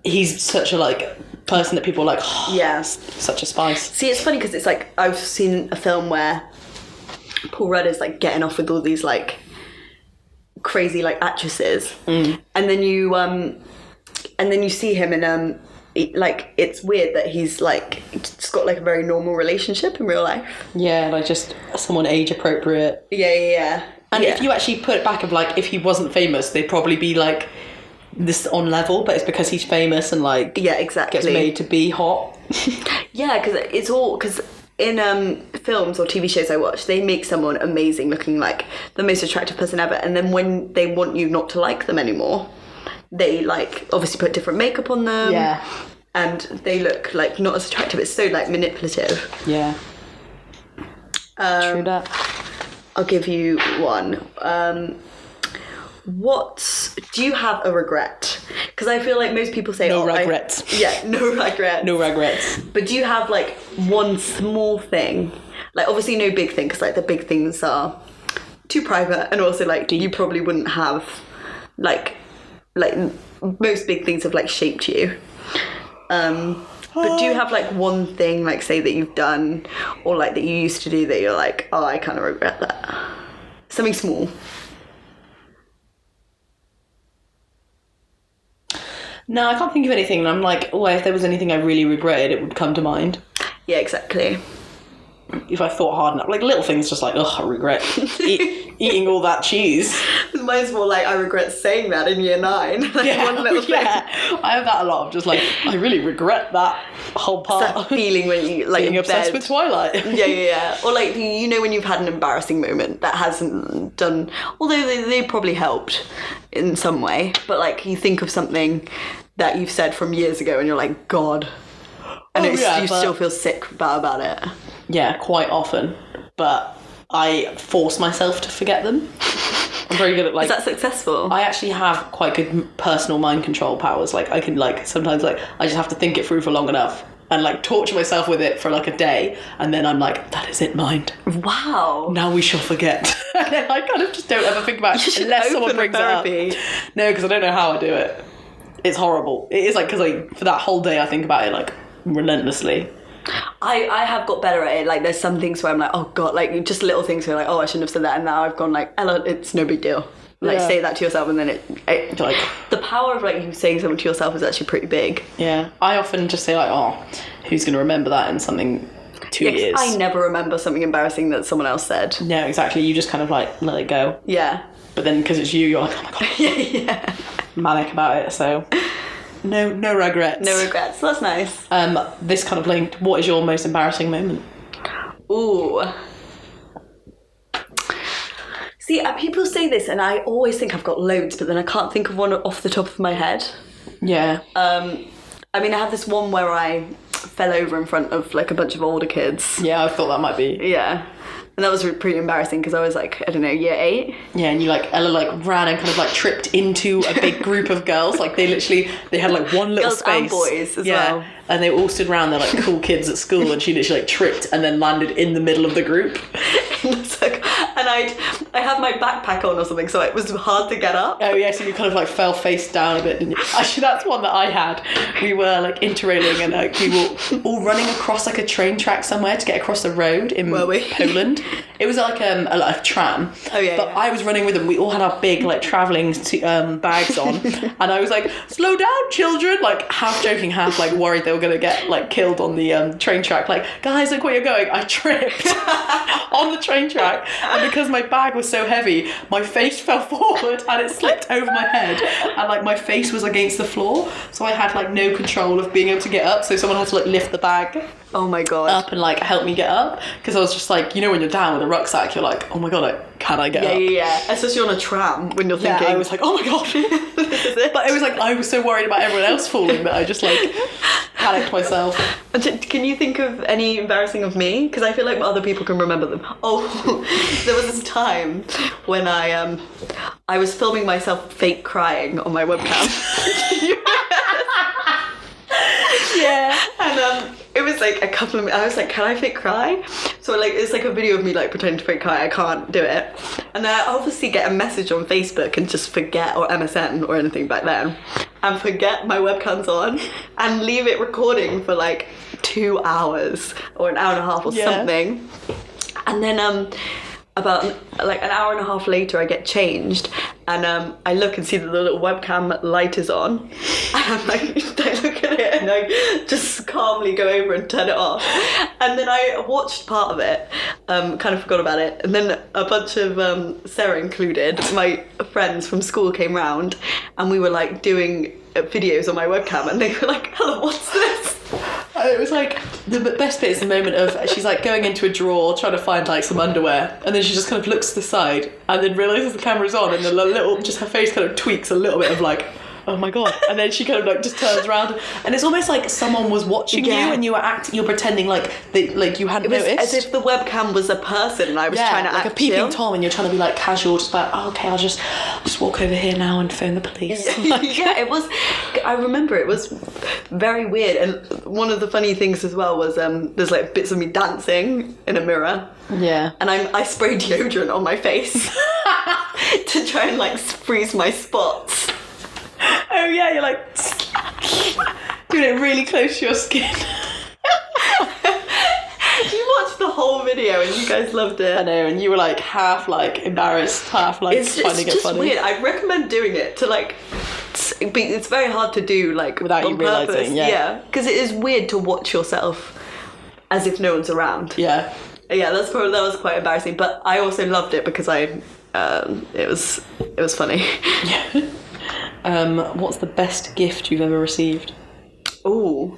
he's such a like person that people are like, oh, such a spice. See, it's funny because it's like I've seen a film where Paul Rudd is like getting off with all these like crazy like actresses, and then you see him in like it's weird that he's like just got like a very normal relationship in real life. Yeah, like just someone age appropriate. Yeah. And if you actually put it back of like if he wasn't famous, they'd probably be like this on level, but it's because he's famous and like exactly gets made to be hot. because in films or TV shows I watch, they make someone amazing looking like the most attractive person ever, and then when they want you not to like them anymore, they like obviously put different makeup on them, and they look like not as attractive. It's so like manipulative. True that. I'll give you one. Do you have a regret? Because I feel like most people say no regrets. No regrets. No regrets. But do you have like one small thing? Like obviously no big thing, because like the big things are too private, and also like you probably wouldn't have like most big things have like shaped you. But do you have like one thing, like say that you've done or like that you used to do that you're like, oh, I kind of regret that? Something small. No, I can't think of anything, and I'm like, if there was anything I really regretted, it would come to mind. Yeah, exactly. If I thought hard enough, like little things, just like, I regret eating all that cheese. Mine's more like I regret saying that in year 9. Like one little thing. I have that a lot. I'm just like, I really regret that whole part. It's that feeling when you like being obsessed with Twilight. Yeah. Or like when you've had an embarrassing moment that hasn't done, although they probably helped in some way, but like you think of something that you've said from years ago and you're like, God, and you still feel sick about it. Yeah, quite often, but I force myself to forget them. I'm very good at like... Is that successful? I actually have quite good personal mind control powers. Like I can like sometimes like I just have to think it through for long enough and like torture myself with it for like a day, and then I'm like, that is it, mind. Wow. Now we shall forget. And then I kind of just don't ever think about it unless someone brings it up. No, because I don't know how I do it. It's horrible. It is like because for that whole day I think about it like relentlessly. I have got better at it. Like there's some things where I'm like, oh God, like just little things where like, oh, I shouldn't have said that, and now I've gone like, Ella, it's no big deal. Like say that to yourself, and then it like the power of like you saying something to yourself is actually pretty big. Yeah, I often just say like, oh, who's going to remember that in something 2 years? I never remember something embarrassing that someone else said. No, exactly. You just kind of like let it go. Yeah. But then because it's you, you're like, oh my God. Yeah. Manic about it. So. No regrets. No regrets. That's nice. This kind of linked. What is your most embarrassing moment? Ooh. See, people say this, and I always think I've got loads, but then I can't think of one off the top of my head. Yeah. I mean, I have this one where fell over in front of like a bunch of older kids. Yeah, I thought that might be. Yeah. And that was pretty embarrassing because I was like, I don't know, year 8. Yeah, and Ella like ran and kind of like tripped into a big group of girls. Like they had like one little Girls space. and boys as well. And they all stood around, they're like cool kids at school, and she literally like tripped and then landed in the middle of the group. And I had my backpack on or something, so it was hard to get up. Oh yeah, so you kind of like fell face down a bit, didn't you? Actually, that's one that I had. We were like interrailing and like we were all running across like a train track somewhere to get across the road in Poland. It was like a tram. Oh yeah. But I was running with them. We all had our big like travelling bags on, and I was like, "Slow down, children!" Like half joking, half like worried they were gonna get like killed on the train track. Like, guys, look where you're going. I tripped on the train track, and because my bag was so heavy, my face fell forward and it slipped over my head, and like my face was against the floor, so I had like no control of being able to get up. So someone had to like lift the bag. Oh my god. Up and like help me get up, because I was just like, you know, when you're down with a rucksack, you're like, oh my god, can I get up? Yeah. Especially on a tram when you're thinking. Yeah, I was like, oh my god. This is it. But it was like I was so worried about everyone else falling that I just like panicked myself. Can you think of any embarrassing of me? Because I feel like other people can remember them. Oh, there was this time when I was filming myself fake crying on my webcam. Yeah. And it was like a couple of minutes. I was like, can I fake cry? So like it's like a video of me like pretending to fake cry. I can't do it. And then I obviously get a message on Facebook and just forget, or MSN or anything back then, and forget my webcam's on and leave it recording for like 2 hours or an hour and a half or something. And then about like an hour and a half later I get changed, and I look and see that the little webcam light is on, and I'm like, I look at it and I just calmly go over and turn it off. And then I watched part of it, kind of forgot about it, and then a bunch of Sarah included, my friends from school came round, and we were like doing videos on my webcam, and they were like, hello, what's this? It was like, the best bit is the moment of, she's like going into a drawer trying to find like some underwear, and then she just kind of looks to the side and then realises the camera's on, and then just her face kind of tweaks a little bit of like, oh my god, and then she kind of like just turns around, and it's almost like someone was watching you and you were you're pretending like you hadn't noticed. As if the webcam was a person and I was trying to like act a peeping chill. Tom, and you're trying to be like casual, just like, oh, okay, I'll just walk over here now and phone the police. Yeah, it was, I remember it was very weird. And one of the funny things as well was there's like bits of me dancing in a mirror. Yeah. And I sprayed deodorant on my face to try and like freeze my spots. Oh yeah, you're like doing it really close to your skin. You watched the whole video and you guys loved it. I know, and you were like half like embarrassed, half like finding it just funny. Weird. I'd recommend doing it to like. It's very hard to do like without you realising. Yeah, because it is weird to watch yourself as if no one's around. Yeah. Yeah, that was quite embarrassing, but I also loved it because it was funny. Yeah. What's the best gift you've ever received? Ooh.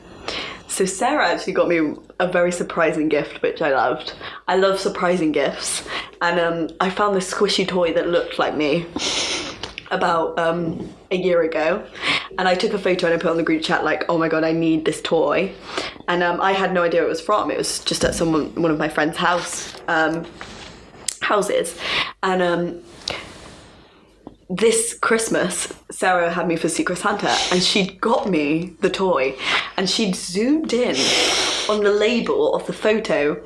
So Sarah actually got me a very surprising gift, which I loved. I love surprising gifts. And I found this squishy toy that looked like me about a year ago. And I took a photo and I put it on the group chat like, oh my god, I need this toy. And I had no idea what it was from. It was just at one of my friend's houses. And this Christmas, Sarah had me for Secret Santa, and she'd got me the toy, and she'd zoomed in on the label of the photo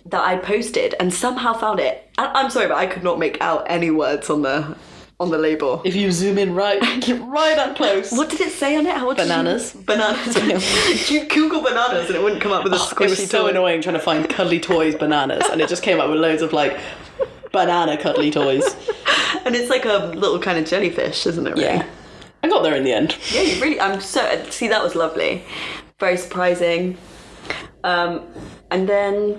that I posted, and somehow found it. I'm sorry, but I could not make out any words on the label. If you zoom in right up close. What did it say on it? Bananas. You Google bananas and it wouldn't come up with a squishy toy. It was so annoying trying to find cuddly toys bananas, and it just came up with loads of like banana cuddly toys. And it's like a little kind of jellyfish, isn't it? Really? Yeah. I got there in the end. Yeah, you really. See, that was lovely, very surprising. And then,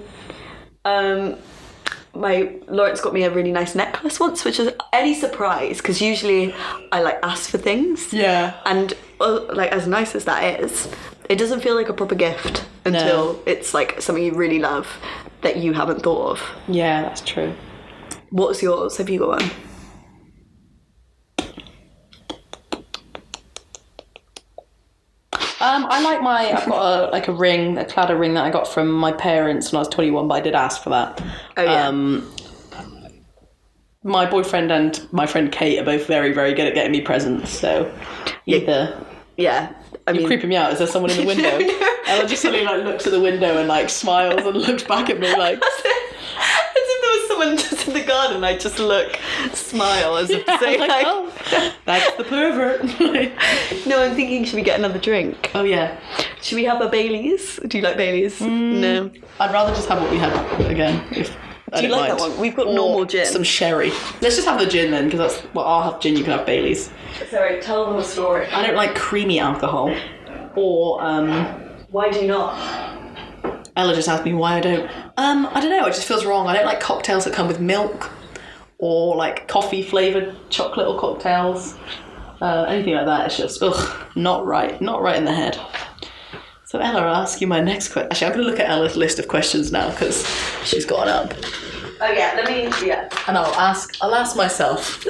Lawrence got me a really nice necklace once, which was any surprise because usually I like ask for things. Yeah. And like as nice as that is, it doesn't feel like a proper gift until it's like something you really love that you haven't thought of. Yeah, that's true. What's yours? Have you got one? I've got a ring, a claddagh ring that I got from my parents when I was 21, but I did ask for that. Oh, yeah. My boyfriend and my friend Kate are both very, very good at getting me presents, so either... Yeah. You're creeping me out. Is there someone in the window? Ella just suddenly like looks at the window and like smiles and looks back at me like... As if there was someone just in the garden, I just look, smile as if to say like, oh, that's the pervert. No, I'm thinking, should we get another drink? Oh yeah. Should we have a Baileys? Do you like Baileys? No. I'd rather just have what we had again. Do you like that one? We've got normal gin. Some sherry. Let's just have the gin then, because that's... Well, I'll have gin, you can have Baileys. Sorry, tell them a story. I don't like creamy alcohol. Or, Why do you not? Ella just asked me why I don't. I don't know, it just feels wrong. I don't like cocktails that come with milk. Or, like, coffee-flavoured chocolate or cocktails. Anything like that, it's just, not right. Not right in the head. So Ella, I'll ask you my next question. Actually, I'm going to look at Ella's list of questions now, because she's gone up. Oh yeah, And I'll ask myself.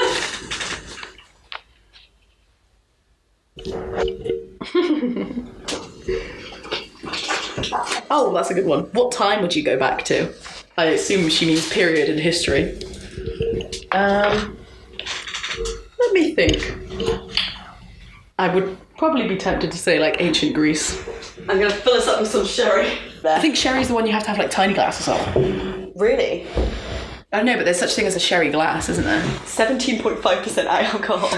Oh, that's a good one. What time would you go back to? I assume she means period in history. Let me think. I would probably be tempted to say like ancient Greece. I'm going to fill us up with some sherry. I think sherry's the one you have to have like tiny glasses of. Really? I don't know, but there's such thing as a sherry glass, isn't there? 17.5% alcohol.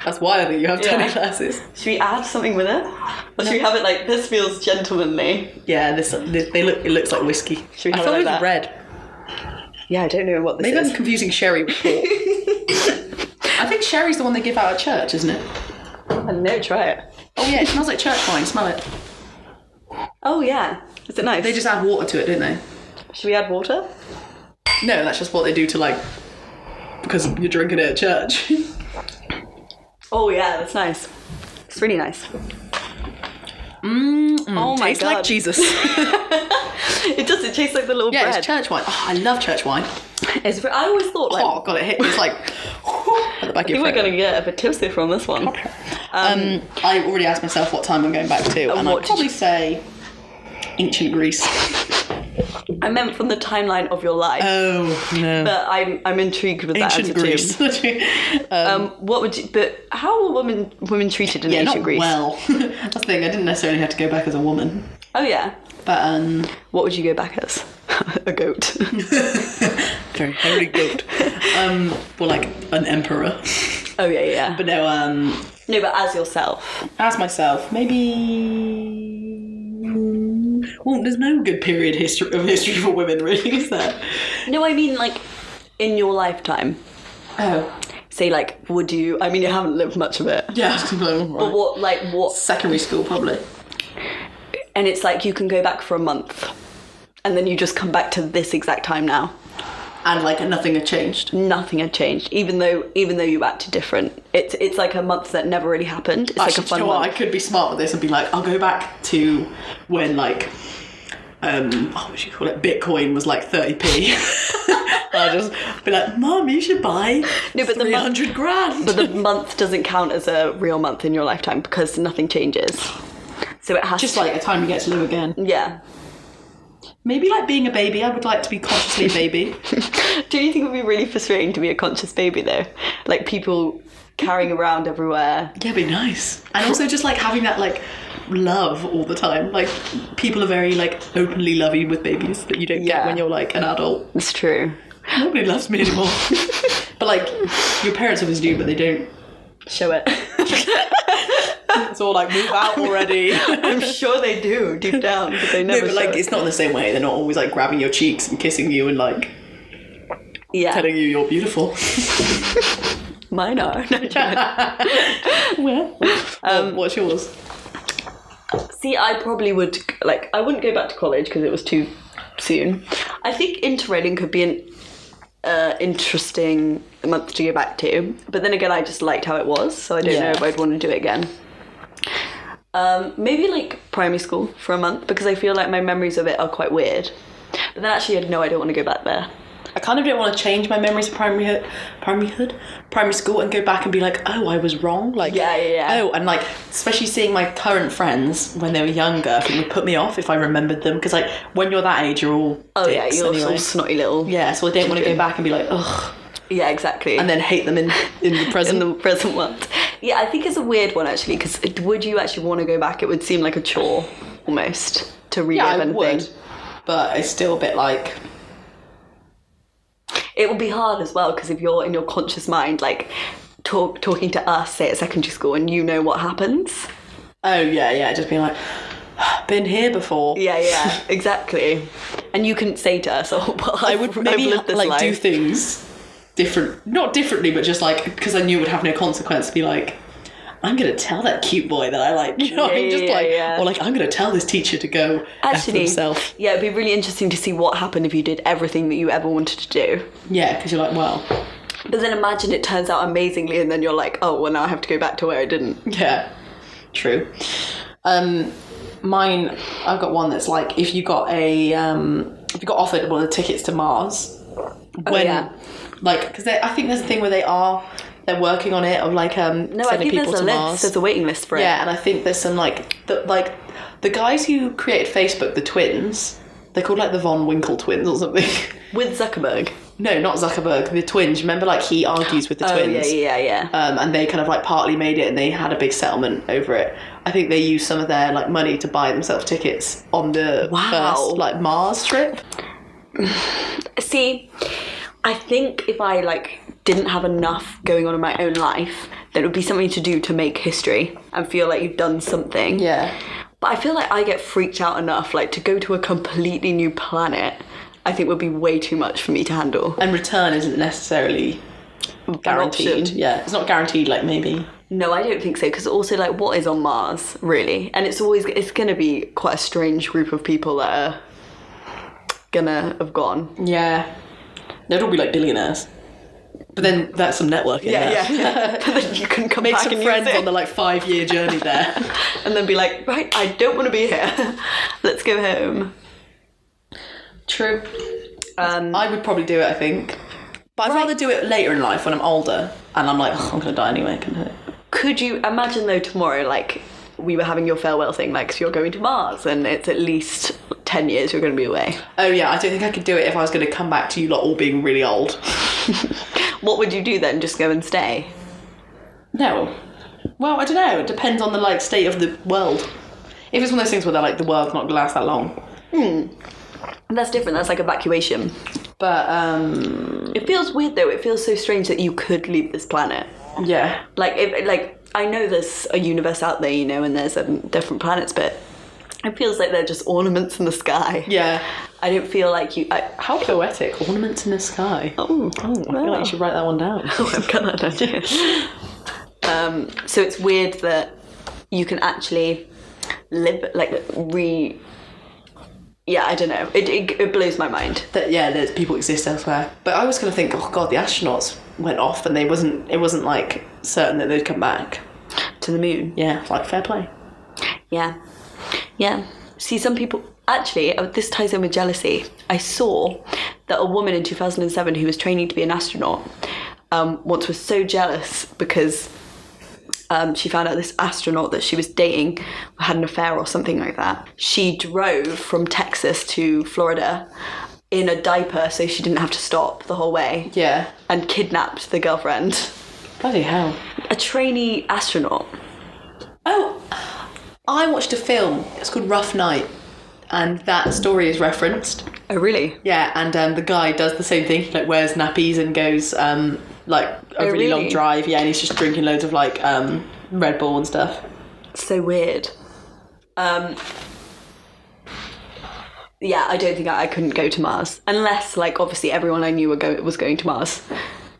That's why I think you have tiny glasses. Should we add something with it? Or should we have it like, this feels gentlemanly? Yeah, it looks like whiskey. Should we I have thought it it like was that? red. Yeah, I don't know what this Maybe is. I'm confusing sherry with port. I think sherry's the one they give out at church, isn't it? I don't know, try it. Oh yeah, it smells like church wine. Smell it. Oh yeah. Is it nice? They just add water to it, don't they? Should we add water? No, that's just what they do to like... Because you're drinking it at church. Oh yeah, that's nice. It's really nice. Oh my god. Tastes like Jesus. It does, it tastes like the little bread. Yeah, it's church wine. Oh, I love church wine. I always thought like... Oh god, it hit. It's like... at the back of your I think we're throat. going to get a bit tipsy from this one. I already asked myself what time I'm going back to, and I'd probably say ancient Greece. I meant from the timeline of your life. Oh no! But I'm intrigued with that Ancient answer Greece. too. What would you? But how were women treated in ancient Greece? Well. That's the thing. I didn't necessarily have to go back as a woman. Oh yeah. But what would you go back as? A goat. Very hairy goat. Well, like an emperor. Oh yeah. But no. No, but as yourself. As myself, maybe. Well, there's no good period history for women, really, is there? No, I mean like in your lifetime. Oh. Say like, would you? I mean, you haven't lived much of it. Yeah. Right. But what? Secondary school, probably. And it's like you can go back for a month, and then you just come back to this exact time now. And like nothing had changed. Nothing had changed, even though you acted different. It's like a month that never really happened. It's like a fun month. I could be smart with this and be like, I'll go back to when like, what would you call it? Bitcoin was like 30p. I'll just be like, Mom, you should buy 300 grand. But the month doesn't count as a real month in your lifetime because nothing changes. So it has just like a time you get to live again. Yeah. Maybe like being a baby. I would like to be consciously a baby. Do you think it would be really frustrating to be a conscious baby though? Like people carrying around everywhere. Yeah, it'd be nice. And also just like having that like love all the time. Like people are very like openly loving with babies that you don't get when you're like an adult. It's true. Nobody loves me anymore. But like your parents always do, but they don't show it. It's all like, move out already. I'm sure they do deep down, but they never. No, but like it's not in the same way. They're not always like grabbing your cheeks and kissing you and like telling you you're beautiful. Mine are. Well, what's yours? See, I probably would like. I wouldn't go back to college because it was too soon. I think interrating could be an interesting month to go back to, but then again, I just liked how it was, so I don't know if I'd want to do it again. Maybe like primary school for a month because I feel like my memories of it are quite weird. But then actually, no, I don't want to go back there. I kind of don't want to change my memories of primary school and go back and be like, oh, I was wrong. Like, oh, and like, especially seeing my current friends when they were younger, I think would put me off if I remembered them, because like when you're that age, you're all dicks you're anyway. all snotty little. Yeah, so I don't want to go back and be like, ugh. Yeah, exactly. And then hate them in the present. In the present world. Yeah, I think it's a weird one actually, because would you actually want to go back? It would seem like a chore almost to relive anything. Would, but it's still a bit like. It would be hard as well, because if you're in your conscious mind, like talking to us, say at secondary school, and you know what happens. Oh yeah, just being like, been here before. Yeah, exactly. And you couldn't say to us, oh, well, I would maybe like do things not differently, but just like, because I knew it would have no consequence, to be like, I'm gonna tell that cute boy that I like, you know what I mean? Just or like, I'm gonna tell this teacher to go F himself. Yeah, it'd be really interesting to see what happened if you did everything that you ever wanted to do. Yeah, because you're like, well. But then imagine it turns out amazingly, and then you're like, oh, well, now I have to go back to where I didn't. Yeah, true. Mine, I've got one that's like, if you got offered one of the tickets to Mars, like, because I think there's a thing where they're working on it, of like sending people to Mars. There's a waiting list for it. Yeah, and I think there's some the guys who created Facebook, the twins, they're called like the Von Winkle twins or something. With Zuckerberg. No, not Zuckerberg, the twins. Remember, like, he argues with the twins. Yeah. And they kind of like partly made it, and they had a big settlement over it. I think they used some of their like money to buy themselves tickets on the first like Mars trip. See, I think if I like didn't have enough going on in my own life, then it would be something to do to make history and feel like you've done something. Yeah. But I feel like I get freaked out enough, like, to go to a completely new planet, I think would be way too much for me to handle. And return isn't necessarily guaranteed. Yeah, it's not guaranteed, like, maybe. No, I don't think so, because also, like, what is on Mars, really? And it's going to be quite a strange group of people that are gonna have gone. Yeah. They'd all be, like, billionaires. But then that's some networking. Yeah. But then you can come make back some and friends on the like 5-year journey there. And then be like, right, I don't want to be here. Let's go home. True. I would probably do it, I think. But I'd rather do it later in life when I'm older and I'm like, oh, I'm going to die anyway. Could you imagine though tomorrow, like, we were having your farewell thing, like, so you're going to Mars and it's at least 10 years you're going to be away. Oh yeah, I don't think I could do it if I was going to come back to you lot all being really old. What would you do then? Just go and stay? No. Well, I don't know. It depends on the like state of the world. If it's one of those things where they're like, the world's not going to last that long. That's different. That's like evacuation. But it feels weird though. It feels so strange that you could leave this planet. Yeah. Like I know there's a universe out there, you know, and there's different planets, but it feels like they're just ornaments in the sky. Yeah. I don't feel like how poetic. Ornaments in the sky. Oh, I feel like you should write that one down. Oh, I've got that idea. So it's weird that you can actually live, yeah, I don't know. It blows my mind. That there's people exist elsewhere. But I was going to think, oh god, the astronauts went off and it wasn't like certain that they'd come back to the moon. Yeah, like fair play. Yeah. See, some people actually, this ties in with jealousy. I saw that a woman in 2007 who was training to be an astronaut once was so jealous because she found out this astronaut that she was dating had an affair or something like that. She drove from Texas to Florida in a diaper so she didn't have to stop the whole way. Yeah. And kidnapped the girlfriend. Bloody hell. A trainee astronaut. Oh, I watched a film. It's called Rough Night. And that story is referenced. Oh, really? Yeah, and the guy does the same thing. He like wears nappies and goes like a really long drive. Yeah, and he's just drinking loads of like Red Bull and stuff. So weird. Yeah, I don't think I couldn't go to Mars unless, like, obviously everyone I knew was going to Mars.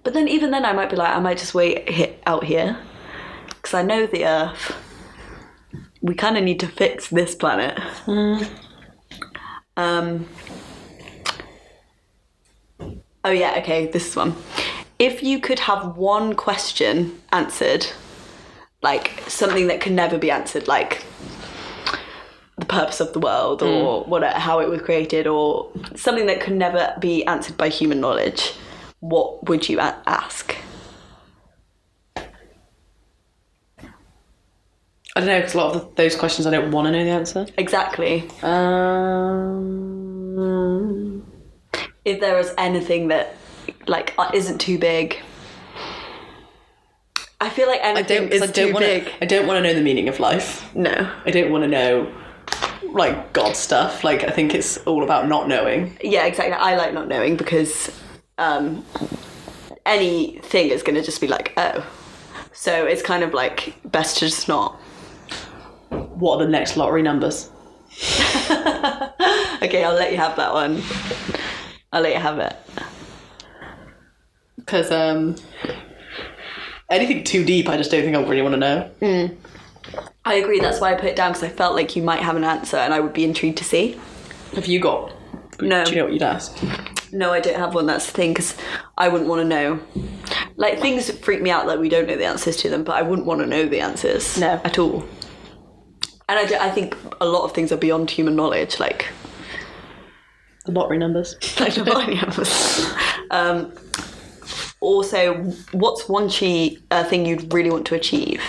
But then even then, I might be like, I might just wait out here because I know the Earth. We kind of need to fix this planet. Oh yeah, okay, this is one. If you could have one question answered, like something that can never be answered, like the purpose of the world or whatever, how it was created, or something that could never be answered by human knowledge, what would you ask? I don't know, because a lot of those questions I don't want to know the answer. Exactly. If there is anything that like isn't too big, I feel like anything is too big. I don't want to know the meaning of life. No. I don't want to know like God stuff. Like, I think it's all about not knowing. Yeah, exactly. I like not knowing because anything is going to just be like, oh. So it's kind of like best to just not. What are the next lottery numbers? Okay, I'll let you have that one. I'll let you have it. Because anything too deep, I just don't think I really want to know. I agree. That's why I put it down, because I felt like you might have an answer and I would be intrigued to see. Have you got? No. Do you know what you'd ask? No, I don't have one. That's the thing, because I wouldn't want to know. Like, things freak me out that we don't know the answers to them, but I wouldn't want to know the answers. No. At all. And I think a lot of things are beyond human knowledge, like... The lottery numbers. Like the lottery numbers. Also, what's one thing you'd really want to achieve?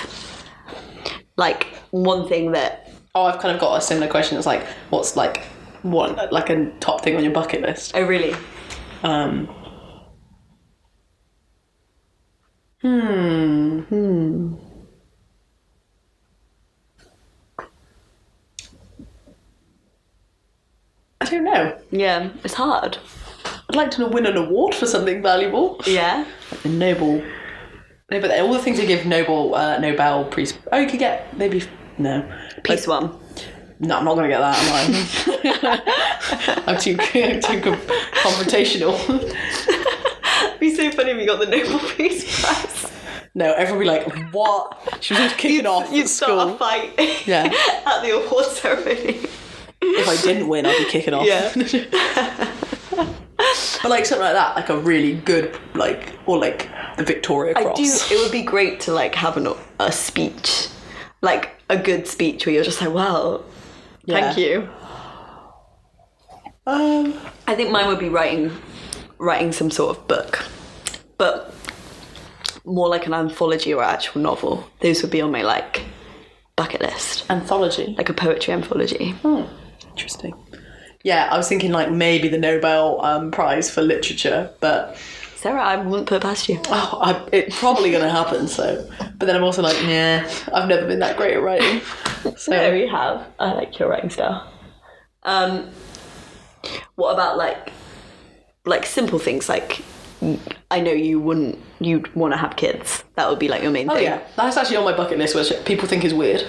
Like, one thing that... Oh, I've kind of got a similar question. It's like, what's like one, like a top thing on your bucket list? Oh, really? I don't know. Yeah, it's hard. I'd like to win an award for something valuable. Yeah? Like the Nobel... No, but all the things they give Nobel Peace... Oh, you could get maybe... No. Peace one. No, I'm not going to get that, am I? I'm too confrontational. It'd be so funny if you got the Nobel Peace Prize. No, everyone would be like, what? She was just kicking off You'd at start school. a fight Yeah. at the award ceremony. If I didn't win, I'd be kicking off. Yeah. But like something like that, like a really good, like, or like the Victoria Cross. It would be great to like have a speech, like a good speech where you're just like, wow, thank you. I think mine would be writing some sort of book, but more like an anthology or actual novel. Those would be on my like bucket list. Anthology? Like a poetry anthology. Interesting. Yeah, I was thinking like maybe the Nobel Prize for literature, but... Sarah, I wouldn't put it past you. Oh, it's probably going to happen, so... But then I'm also like, yeah, I've never been that great at writing. So. No, you have. I like your writing style. What about like simple things like... I know you'd want to have kids. That would be like your main thing. Oh yeah, that's actually on my bucket list, which people think is weird.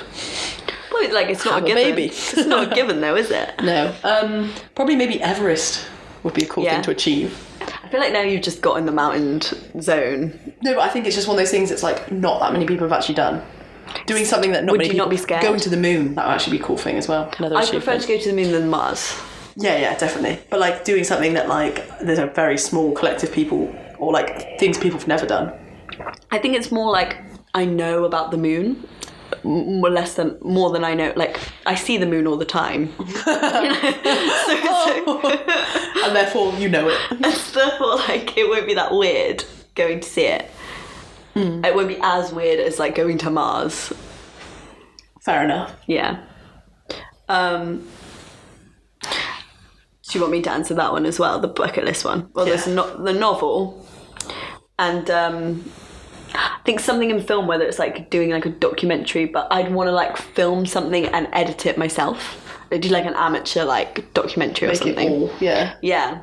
Well, like it's not have a given. Baby. It's not a given though, is it? No. Probably maybe Everest would be a cool thing to achieve. I feel like now you've just got in the mountain zone. No, but I think it's just one of those things that's like not that many people have actually done. Doing something that Would you not be scared? Going to the moon, that would actually be a cool thing as well. I prefer to go to the moon than Mars. Yeah, definitely. But like doing something that like there's a very small collective of people, or like things people have never done. I think it's more like I know about the moon more than I know. Like I see the moon all the time. And therefore you know it. And therefore like it won't be that weird going to see it. It won't be as weird as like going to Mars. Fair enough. Yeah. Do you want me to answer that one as well, the bucket list one? Well, there's the novel, and I think something in film, whether it's like doing like a documentary, but I'd want to like film something and edit it myself. I'd do like an amateur like documentary or something. It all, yeah. Yeah.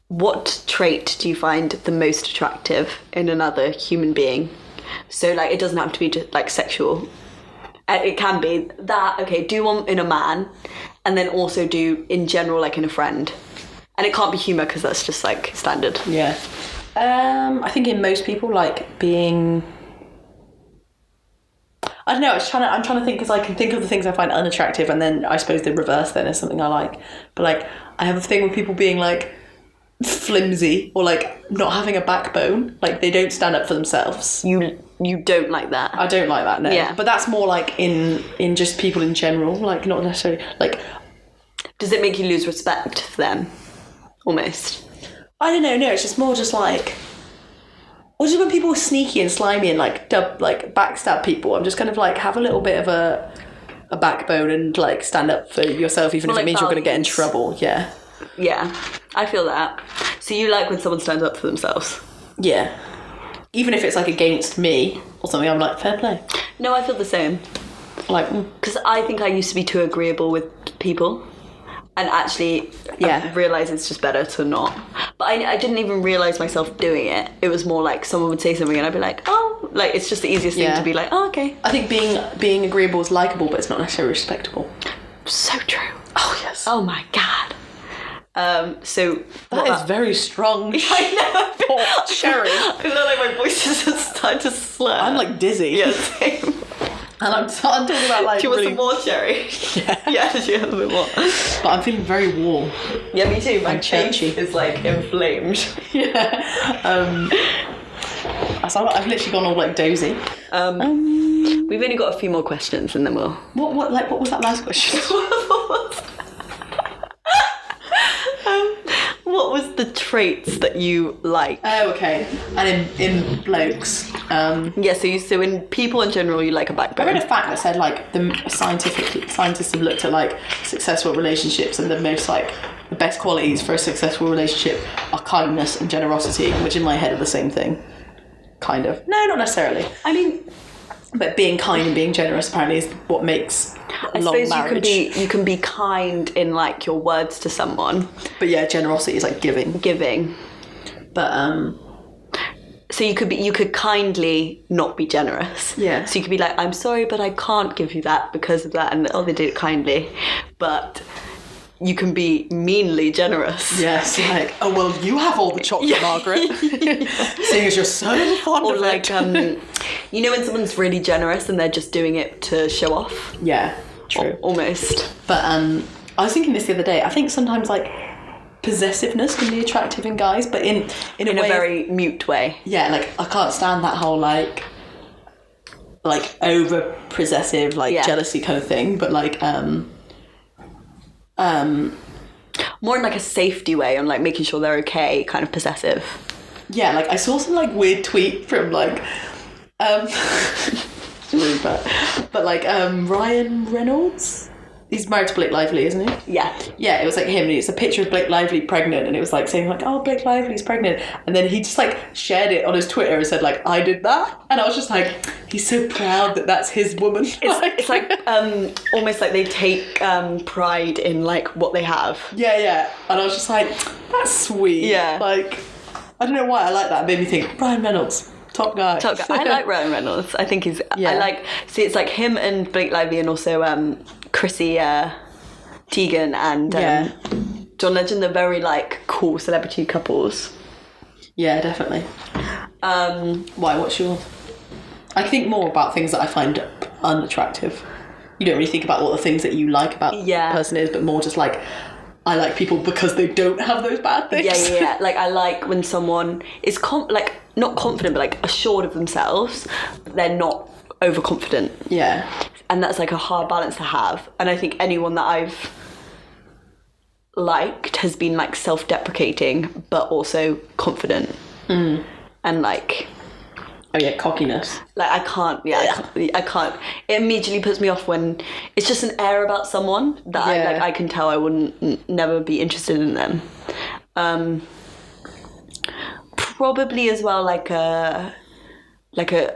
What trait do you find the most attractive in another human being? So like it doesn't have to be just like sexual. It can be that, okay, do one in a man and then also do in general like in a friend. And it can't be humour because that's just like standard. Yeah. I think in most people like being... I don't know, I'm trying to think because I can think of the things I find unattractive and then I suppose the reverse then is something I like. But like I have a thing with people being like flimsy or like not having a backbone, like they don't stand up for themselves. you don't like that. I don't like that, no. Yeah. But that's more like in just people in general, like not necessarily like. Does it make you lose respect for them? Almost. I don't know. No, it's just more just like. Or just when people are sneaky and slimy and like backstab people, I'm just kind of like have a little bit of a backbone and like stand up for yourself, even if it means you're going to get in trouble. Yeah. Yeah, I feel that. So you like when someone stands up for themselves? Yeah. Even if it's like against me or something, I'm like, fair play. No, I feel the same. Like, because I think I used to be too agreeable with people, and actually, I realise it's just better to not. But I didn't even realise myself doing it. It was more like someone would say something and I'd be like, oh, like it's just the easiest thing to be like, oh, okay. I think being agreeable is likeable, but it's not necessarily respectable. So true. Oh yes. Oh my god. So that is very strong. I know. Hot cherry. I feel like my voice is just starting to slur. I'm like dizzy. Yeah, same. And I'm talking about like. Do you want some more cherry? Yeah. Yeah, do you have a bit more? But I'm feeling very warm. Yeah, me too. My face is like inflamed. Yeah. So I've literally gone all like dozy. We've only got a few more questions and then we'll. What was that last question? What was the traits that you like? Oh, okay. And in blokes. Yeah, so in people in general, you like a backbone. I read a fact that said like scientists have looked at like successful relationships, and the best qualities for a successful relationship are kindness and generosity, which in my head are the same thing. Kind of. No, not necessarily. I mean, but being kind and being generous apparently is what makes a long marriage. You can be kind in like your words to someone. But yeah, generosity is like giving. But so you could kindly not be generous. Yeah. So you could be like, I'm sorry, but I can't give you that because of that, and they did it kindly. But you can be meanly generous. Yes, like, oh well, you have all the chocolate, Margaret. Seeing as you're so fond of like, it. you know when someone's really generous and they're just doing it to show off? Yeah, true. Almost. But I was thinking this the other day. I think sometimes like possessiveness can be attractive in guys, but in a way, very mute way. Yeah, like I can't stand that whole like over possessive jealousy kind of thing. But like more in like a safety way, on like making sure they're okay, kind of possessive. Yeah, like I saw some like weird tweet from like it's really bad. But like Ryan Reynolds. He's married to Blake Lively, isn't he? Yeah. Yeah, it was like him, and it's a picture of Blake Lively pregnant, and it was like saying like, oh, Blake Lively's pregnant, and then he just like shared it on his Twitter and said like, I did that, and I was just like, he's so proud that that's his woman. It's like almost like they take pride in like what they have. Yeah, and I was just like, that's sweet. Yeah. Like, I don't know why I like that. It made me think, Ryan Reynolds. Top guy. I like Ryan Reynolds. I think he's. Yeah. I like. See, it's like him and Blake Lively, and also Chrissy Teigen and John Legend. They're very like cool celebrity couples. Yeah, definitely. Why? What's your? I think more about things that I find unattractive. You don't really think about what the things that you like about the person is, but more just like. I like people because they don't have those bad things. Yeah. Like I like when someone is not confident, but like assured of themselves. They're not overconfident. Yeah. And that's like a hard balance to have. And I think anyone that I've liked has been like self-deprecating, but also confident. Mm. And like. Oh yeah, cockiness. Like I can't. It immediately puts me off when it's just an air about someone that I can tell I wouldn't never be interested in them. Probably as well like a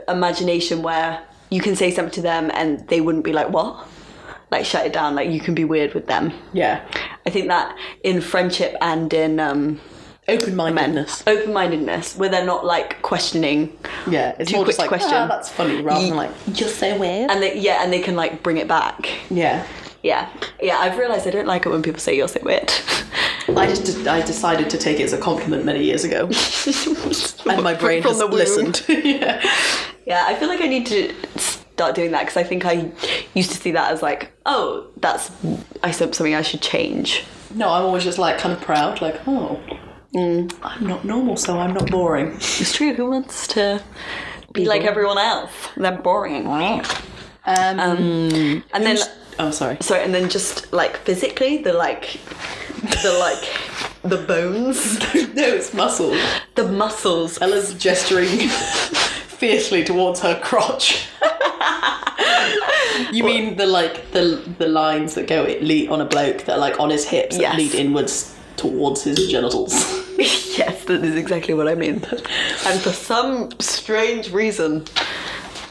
imagination where you can say something to them and they wouldn't be like, what? Like shut it down. Like you can be weird with them. Yeah. I think that in friendship and in open-mindedness, where they're not like questioning. Yeah, it's more just like, that's funny, rather than like, you're so weird. And they can like bring it back. Yeah. I've realised I don't like it when people say you're so weird. I decided to take it as a compliment many years ago, and my brain has listened. Yeah, I feel like I need to start doing that because I think I used to see that as like, oh, that's something I should change. No, I'm always just like kind of proud, like, oh. I'm not normal, so I'm not boring. It's true. Who wants to be like everyone else. They're boring. And then sorry, and then just like physically, the bones. No, it's muscles. The muscles. Ella's gesturing fiercely towards her crotch. You mean the lines that go on a bloke that are like on his hips that lead inwards towards his genitals? Yes, that is exactly what I mean. And for some strange reason,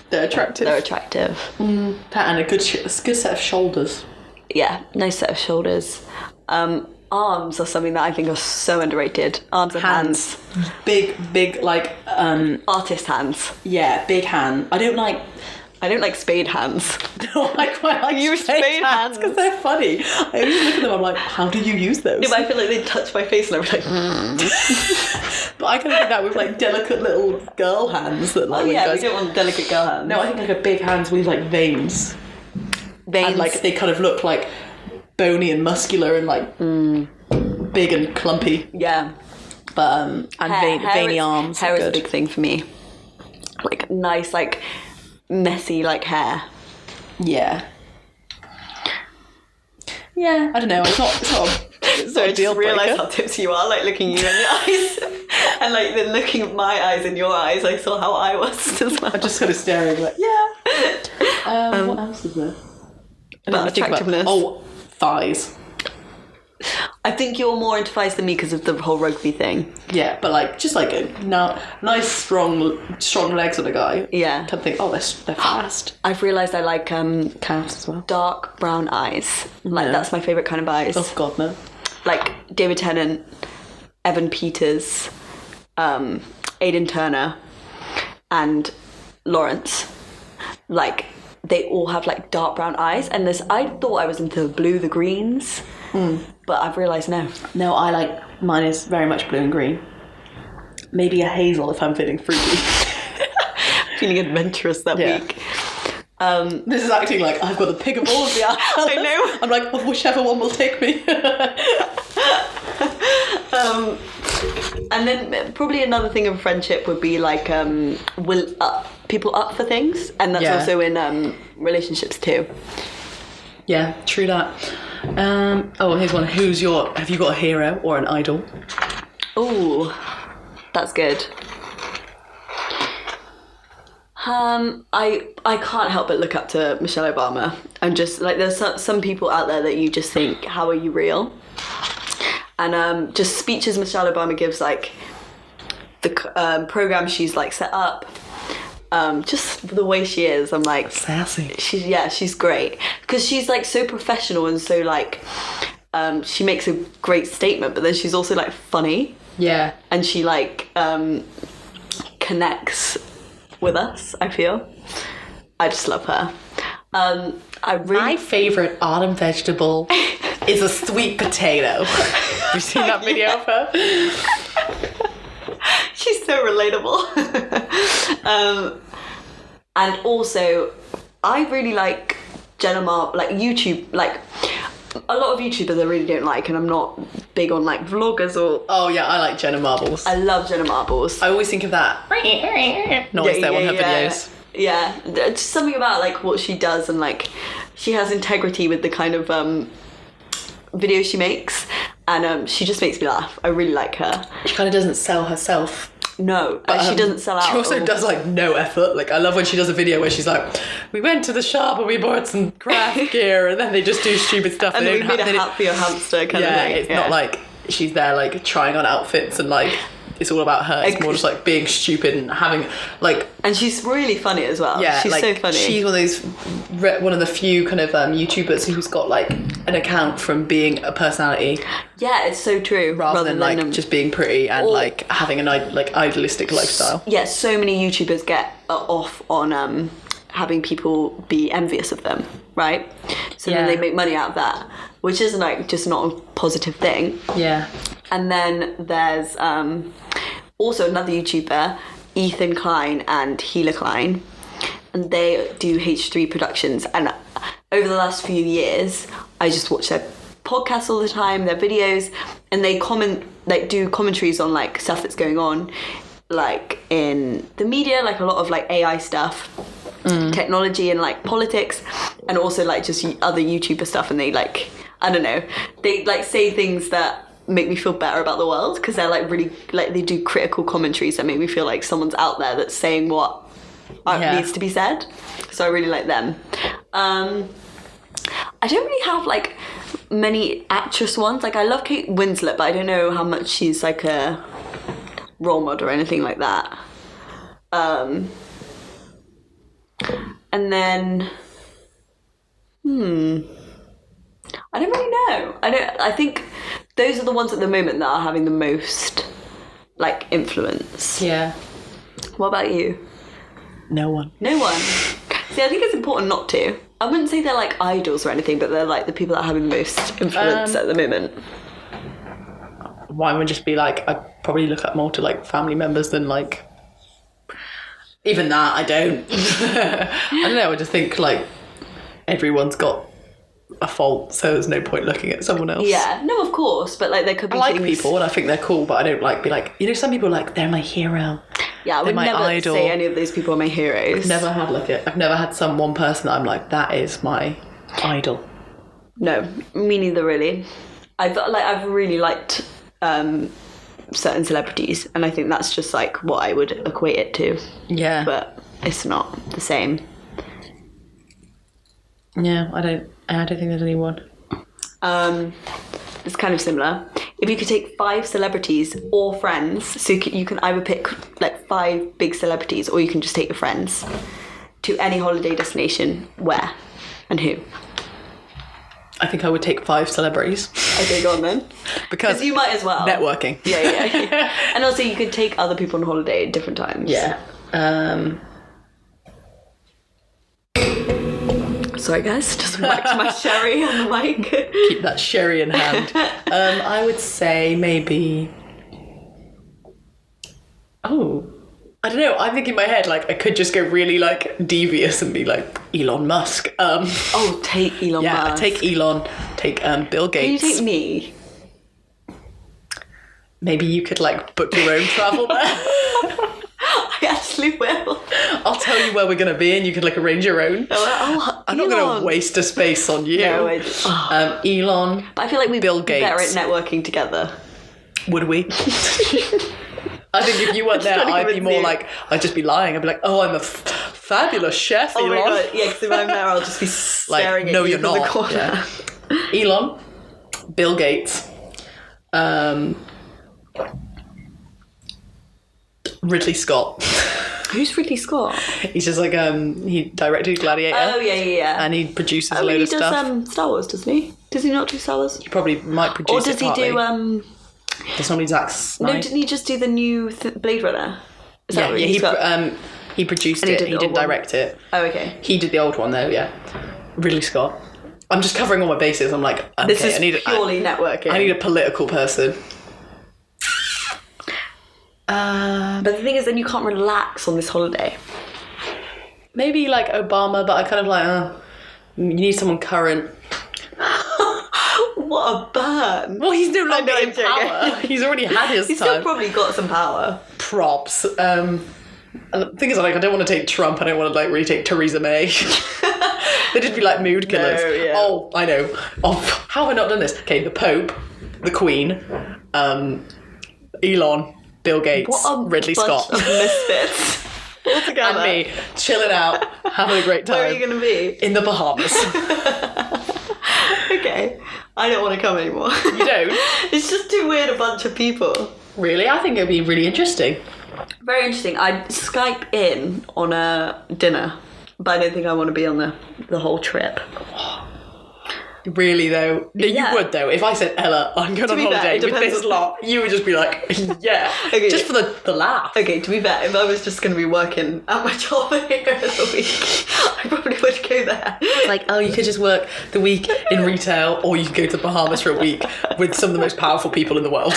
they're attractive. And a good set of shoulders. Yeah, nice set of shoulders. Arms are something that I think are so underrated. Arms and hands. Big like artist hands. Yeah, big hand. I don't like spade hands. No, I quite like you spade hands because they're funny. I always look at them, I'm like, how do you use those? Yeah, but I feel like they touch my face and I'm like, But I kind of think that with like delicate little girl hands that like. Oh yeah, we don't want delicate girl hands. No, I think like a big hands with like veins. And like they kind of look like bony and muscular and like big and clumpy. Yeah. But veiny arms. Hair is a big thing for me. Like nice, like messy, like hair. Yeah. Yeah, I don't know. It's not So I just realised how tipsy you are, like looking you in the eyes. And like then looking at my eyes in your eyes, I saw how I was as well. I'm just kind of staring like, yeah. What else is there? But attractiveness. Thighs. I think you're more into thighs than me because of the whole rugby thing. Yeah, but like just like a nice strong legs on a guy. Yeah. Type thing. Oh, they're fast. I've realised I like calves as well. Dark brown eyes. Like that's my favourite kind of eyes. Oh God, no. Like David Tennant, Evan Peters, Aidan Turner, and Lawrence. Like they all have like dark brown eyes, and I thought I was into the blue, the greens, but I've realised no. No, I like mine is very much blue and green. Maybe a hazel if I'm feeling fruity. Feeling adventurous that week. This is acting like I've got the pick of all of the eyes. I know. I'm like, oh, whichever one will take me. And then probably another thing of friendship would be like people up for things, and that's also in relationships too. Yeah, true that. Here's one. Have you got a hero or an idol? Ooh, that's good. I can't help but look up to Michelle Obama. I'm just like, there's some people out there that you just think, how are you real? And just speeches Michelle Obama gives, like the program she's like set up, just the way she is, I'm like sassy. She's great because she's like so professional and so like she makes a great statement, but then she's also like funny. Yeah, and she like connects with us. I feel I just love her. My favourite autumn vegetable is a sweet potato. Have you seen that video of her? She's so relatable. And also, I really like Jenna like YouTube, like a lot of YouTubers I really don't like, and I'm not big on like vloggers or... Oh yeah, I like Jenna Marbles. I love Jenna Marbles. I always think of that noise there on her videos. Yeah, just something about like what she does, and like she has integrity with the kind of videos she makes, and she just makes me laugh. I really like her. She kind of doesn't sell herself. No, but she doesn't sell out. She also does like no effort. Like I love when she does a video where she's like, we went to the shop and we bought some craft gear, and then they just do stupid stuff. And then we made a hat for your hamster kind of thing. It's not like she's there like trying on outfits and like it's all about her. It's more just like being stupid and having like... And she's really funny as well. Yeah, she's like, so funny. She's one of the few kind of YouTubers who's got like an account from being a personality. Yeah, it's so true. Rather than like just being pretty and like having an idealistic lifestyle. Yeah, so many YouTubers get off on having people be envious of them, right? So then they make money out of that, which is like just not a positive thing. Yeah. And then there's also another YouTuber, Ethan Klein and Hila Klein, and they do H3 Productions. And over the last few years, I just watch their podcasts all the time, their videos, and they do commentaries on like stuff that's going on like in the media, like a lot of like AI stuff, technology and like politics, and also like just other YouTuber stuff, and they like, I don't know, they like say things that make me feel better about the world, because they're like really like, they do critical commentaries that make me feel like someone's out there that's saying what needs to be said. So I really like them. I don't really have like many actress ones. Like I love Kate Winslet, but I don't know how much she's like a role model or anything like that. And then I don't really know. I think those are the ones at the moment that are having the most like influence. Yeah. What about you? No one. See, I think it's important not to. I wouldn't say they're like idols or anything, but they're like the people that are having the most influence at the moment. Mine would just be like, I probably look up more to like family members than like, even that I don't. I don't know, I just think like everyone's got a fault, so there's no point looking at someone else. Yeah, no, of course, but like there could be I like things... people and I think they're cool, but I don't like be like, you know, some people are like, they're my hero. Yeah, I would never idol. say any of those people are my heroes. I've never had one person that I'm like, that is my idol. No, me neither really. I've really liked certain celebrities, and I think that's just like what I would equate it to. Yeah. But it's not the same. Yeah, I don't think there's anyone. It's kind of similar. If you could take 5 celebrities or friends, so you can either pick like 5 big celebrities, or you can just take your friends to any holiday destination, where and who? I think I would take 5 celebrities. Okay, go on then. Because you might as well. Networking. Yeah. And also you could take other people on holiday at different times. Yeah. Sorry guys, just whacked my sherry on the mic. Keep that sherry in hand. I would say maybe... Oh, I don't know. I'm thinking in my head, like, I could just go really, like, devious and be like, Elon Musk. Take Elon Musk. Yeah, take Elon. Take Bill Gates. Can you take me? Maybe you could, like, book your own travel there. I actually will. I'll tell you where we're going to be and you can, like, arrange your own. I'm not going to waste a space on you. No, Elon. But I feel like we'd Bill be Gates. better at networking together. Would we? I think if you weren't there, I'd be more like, I'd just be lying. I'd be like, oh, I'm a fabulous chef, Elon. Oh my God, yeah, because if I'm there, I'll just be staring at you from the corner. Yeah. Elon, Bill Gates, Ridley Scott. Who's Ridley Scott? He's just like, he directed Gladiator. Oh, yeah. And he produces a load of stuff. He does Star Wars, doesn't he? Does he not do Star Wars? He probably might produce Or does it partly. he do... There's normally Zack Snyder. No, didn't he just do the new Blade Runner? Is that what he produced it. He didn't direct it. Oh, okay. He did the old one though. Yeah, Ridley Scott. I'm just covering all my bases. I'm like, okay, this is purely networking. I need a political person. But the thing is, then you can't relax on this holiday. Maybe like Obama, but I kind of like, you need someone current. What a burn. Well, he's no longer in power. He's already had his He's time. still probably got some power. Props. The thing is, like, I don't want to take Trump. I don't want to, like, really take Theresa May. They'd just be, like, mood killers. No, yeah. Oh, I know. Oh, how have I not done this? Okay, the Pope, the Queen, Elon, Bill Gates, Ridley Scott. Of misfits. All together. And me, chilling out, having a great time. Where are you going to be? In the Bahamas. Okay. I don't want to come anymore. You don't? It's just too weird, a bunch of people. Really? I think it'd be really interesting. Very interesting. I'd Skype in on a dinner, but I don't think I want to be on the whole trip. Really though? No, Yeah. you would though. If I said, Ella, I'm going on holiday with this lot, you would just be like, yeah. Okay. Just for the laugh. Okay, to be fair, if I was just going to be working at my job here the week, I probably would go there. Like, oh, you could just work the week in retail, or you could go to the Bahamas for a week with some of the most powerful people in the world.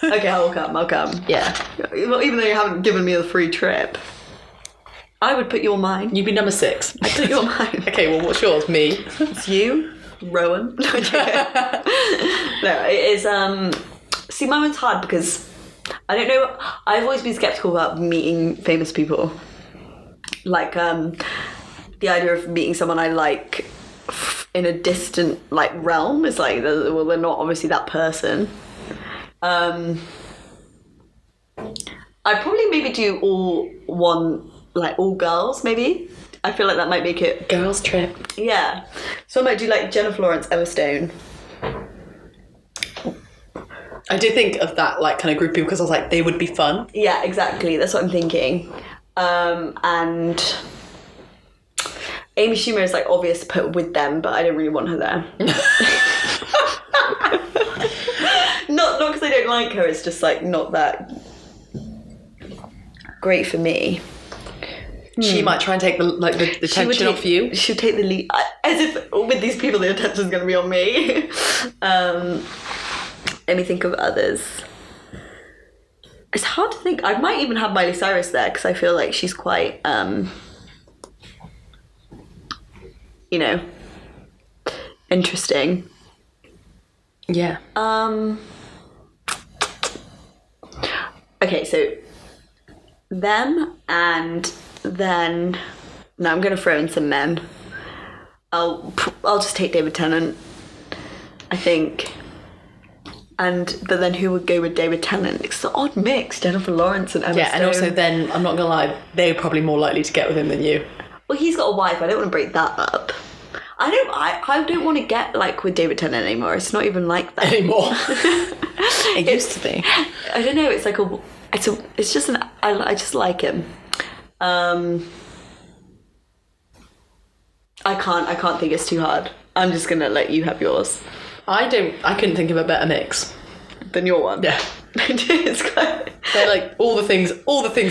Okay, I'll come. Yeah. Well, even though you haven't given me a free trip, I would put you on mine. You'd be number 6. I'd put you on mine. Okay, well, what's yours? Me? It's you, Rowan. No, it is. See, mine one's hard because I don't know. I've always been skeptical about meeting famous people. Like, the idea of meeting someone I like in a distant, like, realm is like, well, they're not obviously that person. I'd probably maybe do all girls, maybe. I feel like that might make it... Girls trip. Yeah. So I might do, like, Jennifer Lawrence, Emma Stone. I did think of that, like, kind of group of people because I was like, they would be fun. Yeah, exactly. That's what I'm thinking. And Amy Schumer is, like, obvious to put with them, but I don't really want her there. Not because I don't like her, it's just, like, not that great for me. She might try and take the attention off you. She would take the lead. As if with these people the attention's going to be on me. Let me think of others. It's hard to think. I might even have Miley Cyrus there because I feel like she's quite, interesting. Yeah. Okay, so them, and then now I'm going to throw in some men. I'll just take David Tennant, I think. But then who would go with David Tennant? It's an odd mix, Jennifer Lawrence and Emma Stone. And also then, I'm not going to lie, they're probably more likely to get with him than you. Well, he's got a wife. I don't want to break that up. I don't want to get, like, with David Tennant anymore. It's not even like that. Anymore. It used to be. I don't know. It's like it's just I just like him. I can't think, it's too hard. I'm just gonna let you have yours. I couldn't think of a better mix than your one. Yeah. It's quite... They're like all the things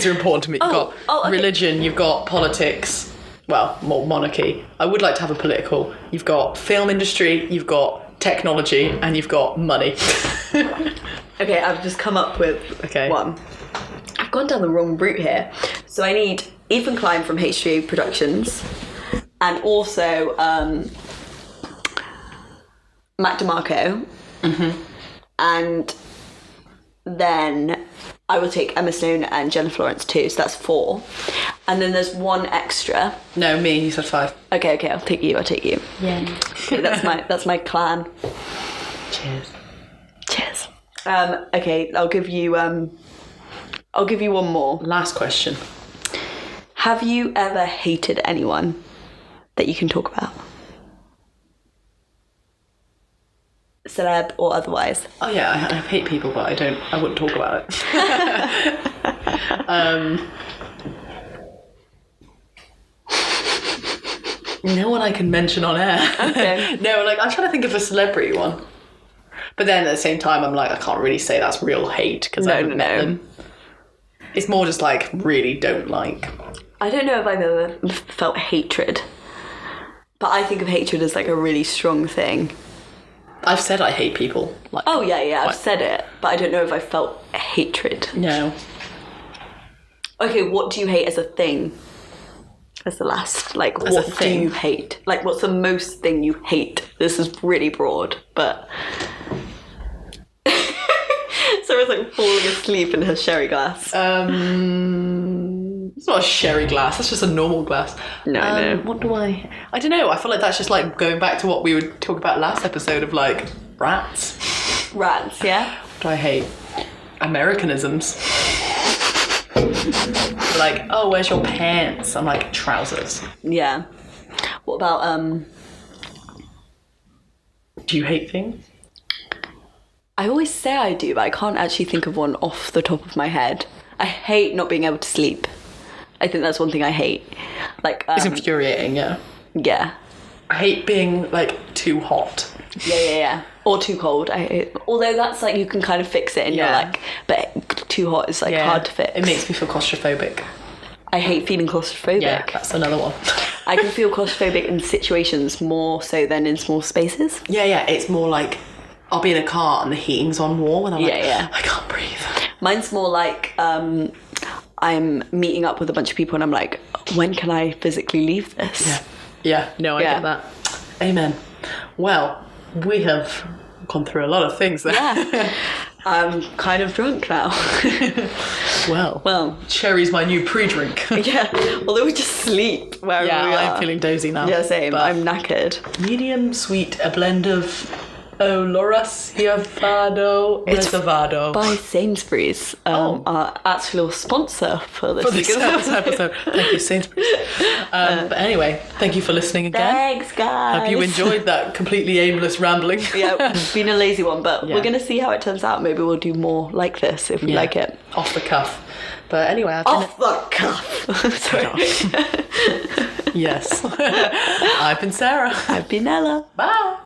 are important to me. You've got okay. religion, you've got politics, well, more monarchy. I would like to have a political. You've got film industry, you've got technology, and you've got money. Okay, I've just come up with one. I've gone down the wrong route here. So I need Ethan Klein from H3 Productions, and also Matt DeMarco. Mm-hmm. And then I will take Emma Stone and Jennifer Lawrence too, so that's 4. And then there's one extra. No, me, you said 5. Okay, I'll take you. Yeah. Okay, that's my clan. Cheers. Okay, I'll give you one more. Last question. Have you ever hated anyone that you can talk about? Celeb or otherwise? Oh yeah, I hate people, but I wouldn't talk about it. No one I can mention on air. Okay. No, like, I'm trying to think of a celebrity one. But then at the same time, I'm like, I can't really say that's real hate because I haven't met them. It's more just like, really don't like. I don't know if I've ever felt hatred, but I think of hatred as like a really strong thing. I've said I hate people. Like, oh yeah, I've said it, but I don't know if I felt hatred. No. Okay, what do you hate as a thing? As the last, like, as what do you hate? Like, what's the most thing you hate? This is really broad, but... Sarah's like falling asleep in her sherry glass. It's not a sherry glass, that's just a normal glass. No, I know. What do I don't know, I feel like that's just like going back to what we would talk about last episode of like rats. Rats, yeah? What do I hate? Americanisms. Like, oh, where's your pants? I'm like, trousers. Yeah. What about, do you hate things? I always say I do, but I can't actually think of one off the top of my head. I hate not being able to sleep. I think that's one thing I hate. Like, it's infuriating, yeah. Yeah. I hate being, like, too hot. Yeah. Or too cold. Although that's, like, you can kind of fix it and you're like, but too hot is, like, hard to fix. It makes me feel claustrophobic. I hate feeling claustrophobic. Yeah, that's another one. I can feel claustrophobic in situations more so than in small spaces. Yeah, it's more like, I'll be in a car and the heating's on warm and I'm like, I can't breathe. Mine's more like, I'm meeting up with a bunch of people and I'm like, when can I physically leave this? Yeah, no, I get that. Amen. Well, we have gone through a lot of things there. Yeah. I'm kind of drunk now. Well, Sherry's my new pre-drink. Yeah, although we just sleep wherever we are. Yeah, I'm feeling dozy now. Yeah, same. But I'm knackered. medium sweet, a blend of Oloroso Reservado. By Sainsbury's, our actual sponsor for this episode. Thank you, Sainsbury's. But anyway, thank you for listening again. Thanks, guys. Hope you enjoyed that completely aimless rambling. Yeah, it's been a lazy one, but we're going to see how it turns out. Maybe we'll do more like this if we like it. Off the cuff. But anyway, Off the cuff. Sorry. Yes. I've been Sarah. I've been Ella. Bye.